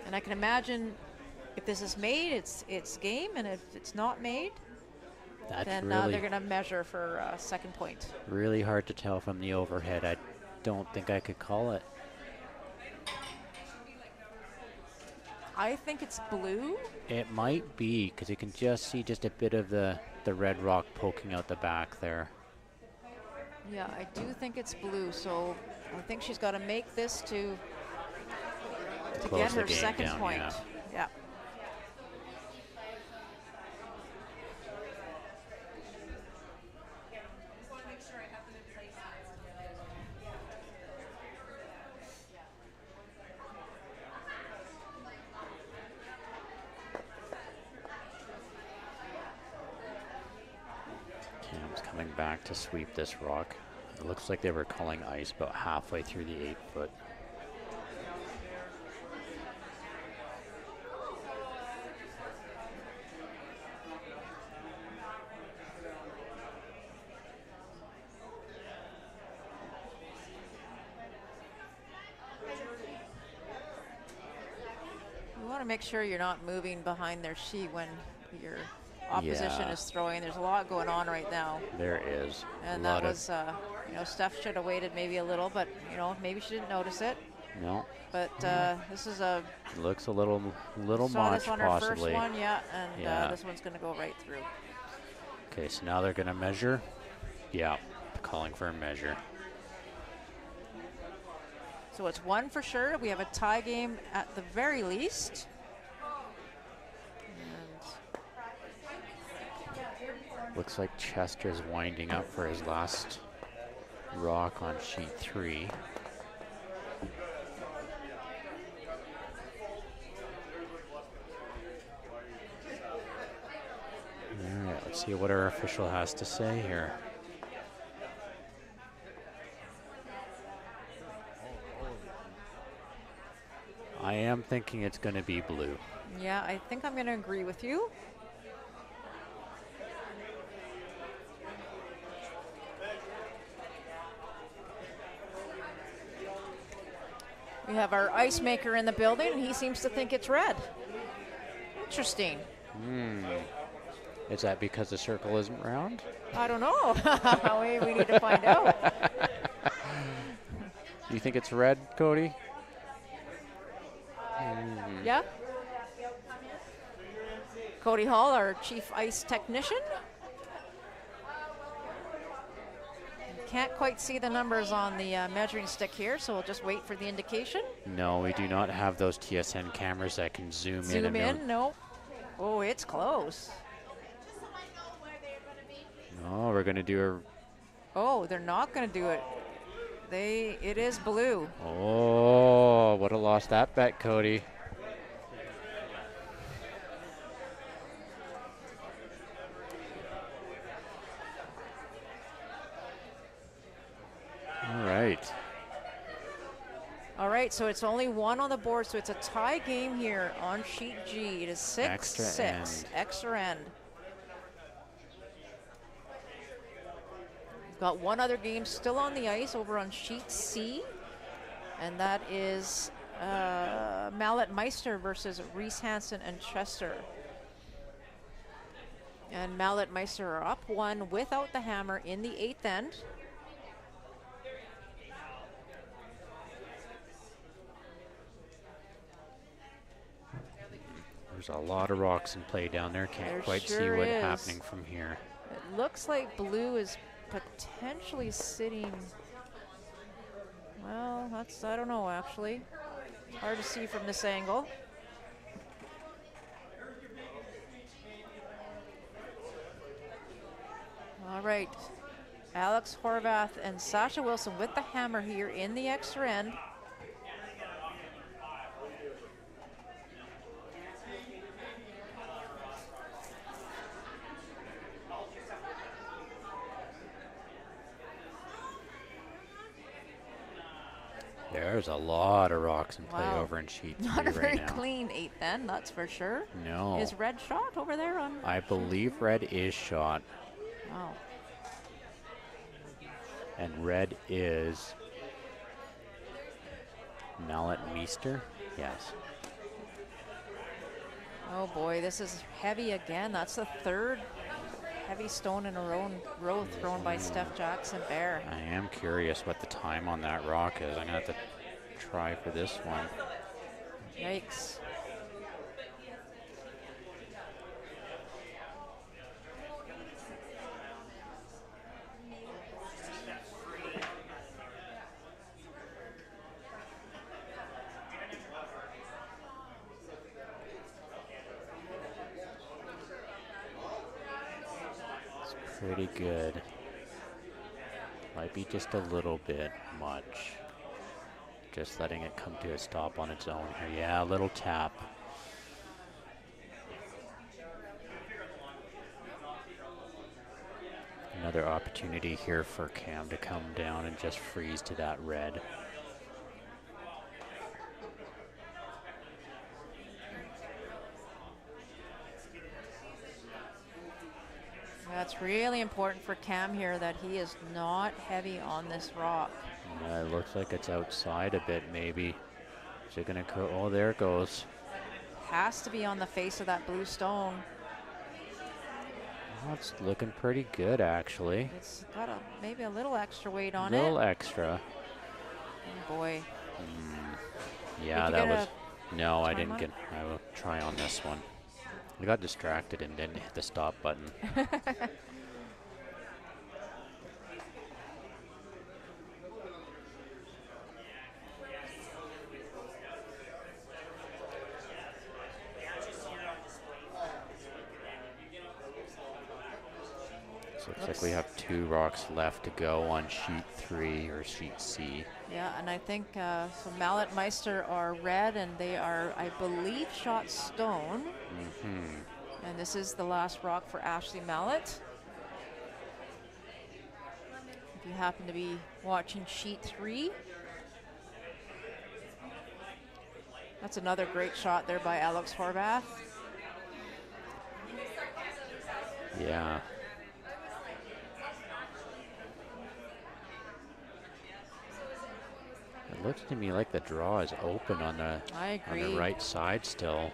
And I can imagine if this is made, it's game, and if it's not made, That's then really, they're going to measure for second point. really hard to tell from the overhead. I don't think I could call it. I think it's blue. It might be, because you can just see just a bit of the red rock poking out the back there. Yeah, I do think it's blue, so I think she's got to make this to Close get the her game second down, point. yeah. Yeah. Cam's coming back to sweep this rock. It looks like they were calling ice about halfway through the 8-foot. You want to make sure you're not moving behind their sheet when your opposition Yeah. is throwing. There's a lot going on right now. There is. And a lot that was, you know, Steph should have waited maybe a little, but, you know, maybe she didn't notice it. No, But this is a looks a little saw much this on her possibly. first one, yeah, and Yeah. this one's going to go right through. Okay, so now they're gonna measure. Yeah, calling for a measure. So it's one for sure. We have a tie game at the very least. And Looks like Chester's winding up for his last rock on sheet 3. All right, let's see what our official has to say here. I am thinking it's going to be blue. yeah, I think I'm going to agree with you. We have our ice maker in the building, and he seems to think it's red. Interesting. Is that because the circle isn't round? I don't know. we need to find out. Do you think it's red, Cody? Yeah? Cody Hall, our chief ice technician. Can't quite see the numbers on the measuring stick here, so we'll just wait for the indication. No, we do not have those TSN cameras that can zoom in. Zoom in, no. Oh, it's close. No, we're going to do Oh, they're not going to do it. It is blue. Oh, would have lost that bet, Cody. All right. All right, so it's only one on the board, so it's a tie game here on sheet G. It is 6-6, Extra end. extra end. We've got one other game still on the ice over on sheet C, and that is Mallet Meister versus Reese Hansen and Chester. And Mallet Meister are up one without the hammer in the 8th end. There's a lot of rocks in play down there. Can't There quite see sure what's is. happening from here. It looks like blue is potentially sitting, well, I don't know actually. Hard to see from this angle. All right, Alex Horvath and Sasha Wilson with the hammer here in the extra end. There's a lot of rocks in play Wow. over in sheet Not a 3 very right now. clean 8th end, that's for sure. No. Is red shot over there on? I believe red is shot, Wow. and red is Mallet Meister. Yes. Oh boy, this is heavy again. That's the third heavy stone in a row thrown by Steph Jackson-Baier. I am curious what the time on that rock is. I'm gonna have to try for this one. Yikes. Pretty good. Might be just a little bit much. Just letting it come to a stop on its own here. Yeah, a little tap. Another opportunity here for Cam to come down and just freeze to that red. That's really important for Cam here that he is not heavy on this rock. Yeah, it looks like it's outside a bit maybe. Is it gonna go? Oh, there it goes. Has to be on the face of that blue stone. Oh, it's looking pretty good actually. It's got maybe a little extra weight on it. A little extra. Oh boy. Yeah, that was. No, I time didn't on get. I will try on this one. I got distracted and didn't hit the stop button. So looks like we have 2 rocks left to go on sheet 3 or sheet C. Yeah, and I think so Mallet Meister are red and they are, I believe, shot stone. And this is the last rock for Ashley Mallet. If you happen to be watching sheet 3. That's another great shot there by Alex Horvath. Yeah. It looks to me like the draw is open on the right side still.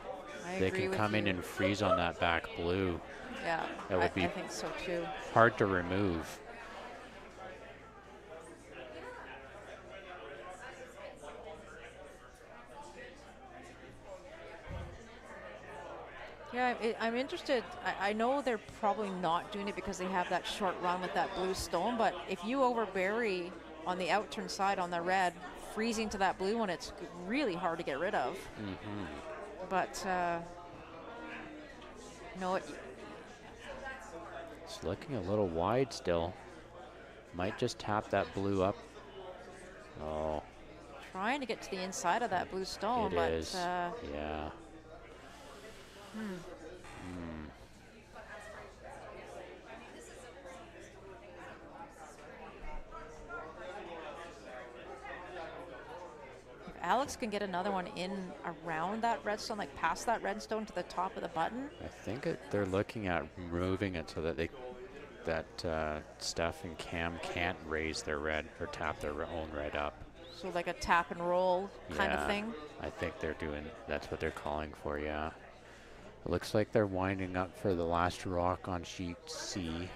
They can come in and freeze on that back blue. Yeah, that would be I think so too. Hard to remove. Yeah, I'm interested. I know they're probably not doing it because they have that short run with that blue stone, but if you overbury on the outturn side on the red, freezing to that blue one, it's really hard to get rid of. But no, it's looking a little wide still. Might just tap that blue up. Oh. Trying to get to the inside of that blue stone, it but is. Yeah. If Alex can get another one in around that redstone, like past that redstone to the top of the button. I think they're looking at moving it so that Steph and Cam can't raise their red or tap their own red up. So like a tap and roll kind of thing? I think that's what they're calling for, yeah. It looks like they're winding up for the last rock on sheet C.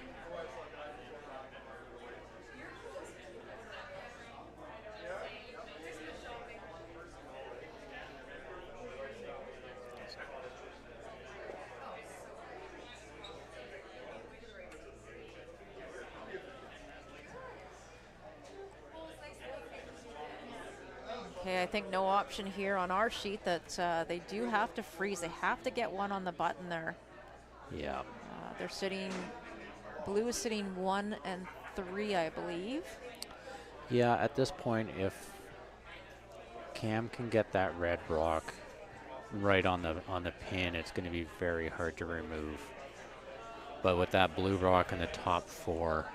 Okay, I think no option here on our sheet that they do have to freeze. They have to get one on the button there. Yeah. They're sitting, blue is sitting 1 and 3, I believe. Yeah, at this point, if Cam can get that red rock right on the pin, it's going to be very hard to remove. But with that blue rock in the top 4,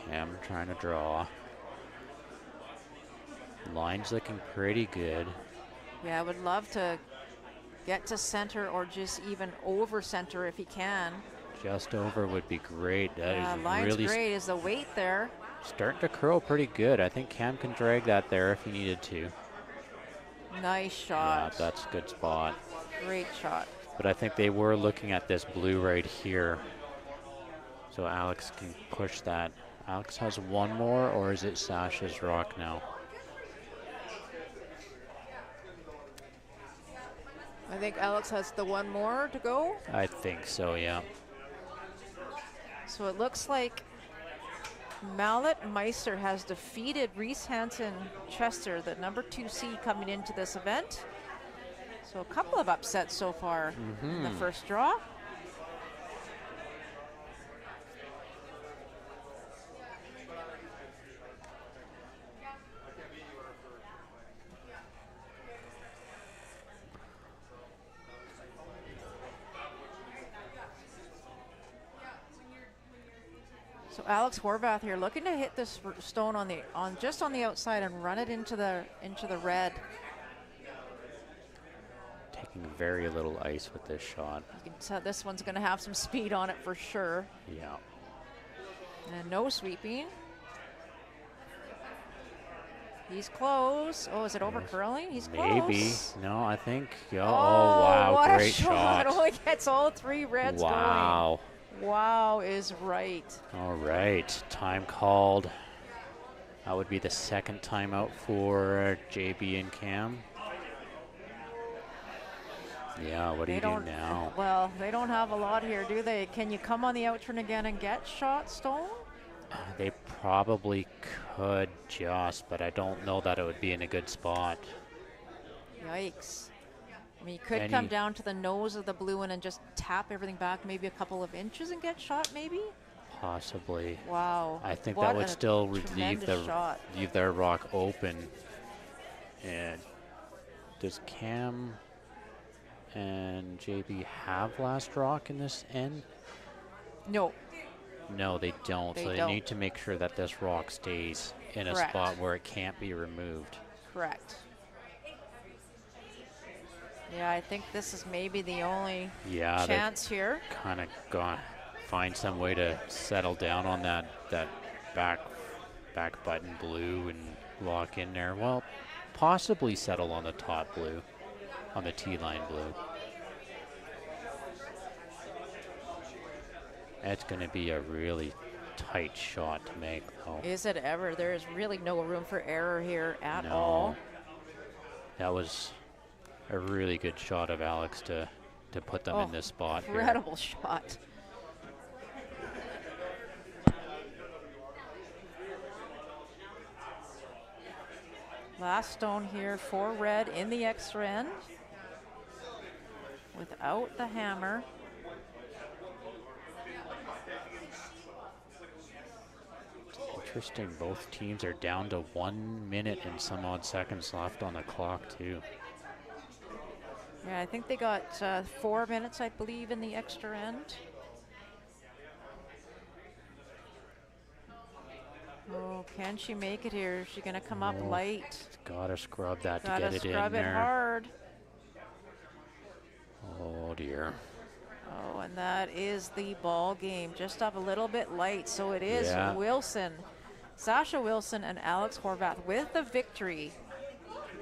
Cam trying to draw. Line's looking pretty good. Yeah, I would love to get to center or just even over center if he can. Just over would be great. That Yeah, is line's really great. Is the weight there? starting to curl pretty good. I think Cam can drag that there if he needed to. Nice Yeah, shot. that's a good spot. Great shot. But I think they were looking at this blue right here. So Alex can push that. Alex has one more, or is it Sasha's rock now? I think Alex has the one more to go. I think so, yeah. So it looks like Mallet Meister has defeated Reese Hansen Chester, the number 2 seed coming into this event. So a couple of upsets so far in the first draw. So Alex Horvath here looking to hit this stone just on the outside and run it into the red. Taking very little ice with this shot. You can tell this one's going to have some speed on it for sure. Yeah. And no sweeping. He's close. Oh, is it over curling? He's Maybe. close. No, I think. Yeah. Oh, wow. what Great a shot. shot. Only gets all 3 reds Wow. going. Wow is right. All right. Time called. That would be the second timeout for JB and Cam. Yeah, what do you do now? Well, they don't have a lot here, do they? Can you come on the outturn again and get shot, Stone? They probably could just, but I don't know that it would be in a good spot. Yikes. I mean, you could come down to the nose of the blue one and just tap everything back maybe a couple of inches and get shot, maybe? Possibly. Wow. I think What that would a still leave tremendous shot. their rock open. And does Cam and JB have last rock in this end? No. No, they don't. They so they don't. need to make sure that this rock stays in a Correct. spot where it can't be removed. Correct. Yeah, I think this is maybe the only chance here. Kind of gone. Find some way to settle down on that back button blue and lock in there. Well, possibly settle on the top blue, on the T-line blue. It's going to be a really tight shot to make, though. Is it ever? There is really no room for error here at No. all. That was a really good shot of Alex to put them in this spot here. Incredible shot. Last stone here for red in the extra end. Without the hammer. Interesting, both teams are down to 1 minute and some odd seconds left on the clock, too. Yeah, I think they got 4 minutes, I believe, in the extra end. Oh, can she make it here? Is she going to come up light? Gotta scrub that to Gotta get it in scrub it there. hard. Oh, dear. Oh, and that is the ball game. Just up a little bit light, so it is Wilson. Sasha Wilson and Alex Horvath with the victory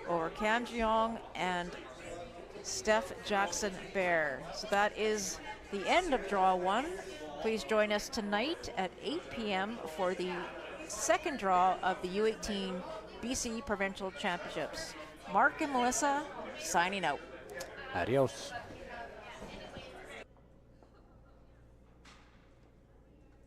over Cam Jong and Steph Jackson-Baier. So that is the end of draw 1. Please join us tonight at 8 p.m. for the second draw of the U18 BC Provincial Championships. Mark and Melissa signing out. Adios.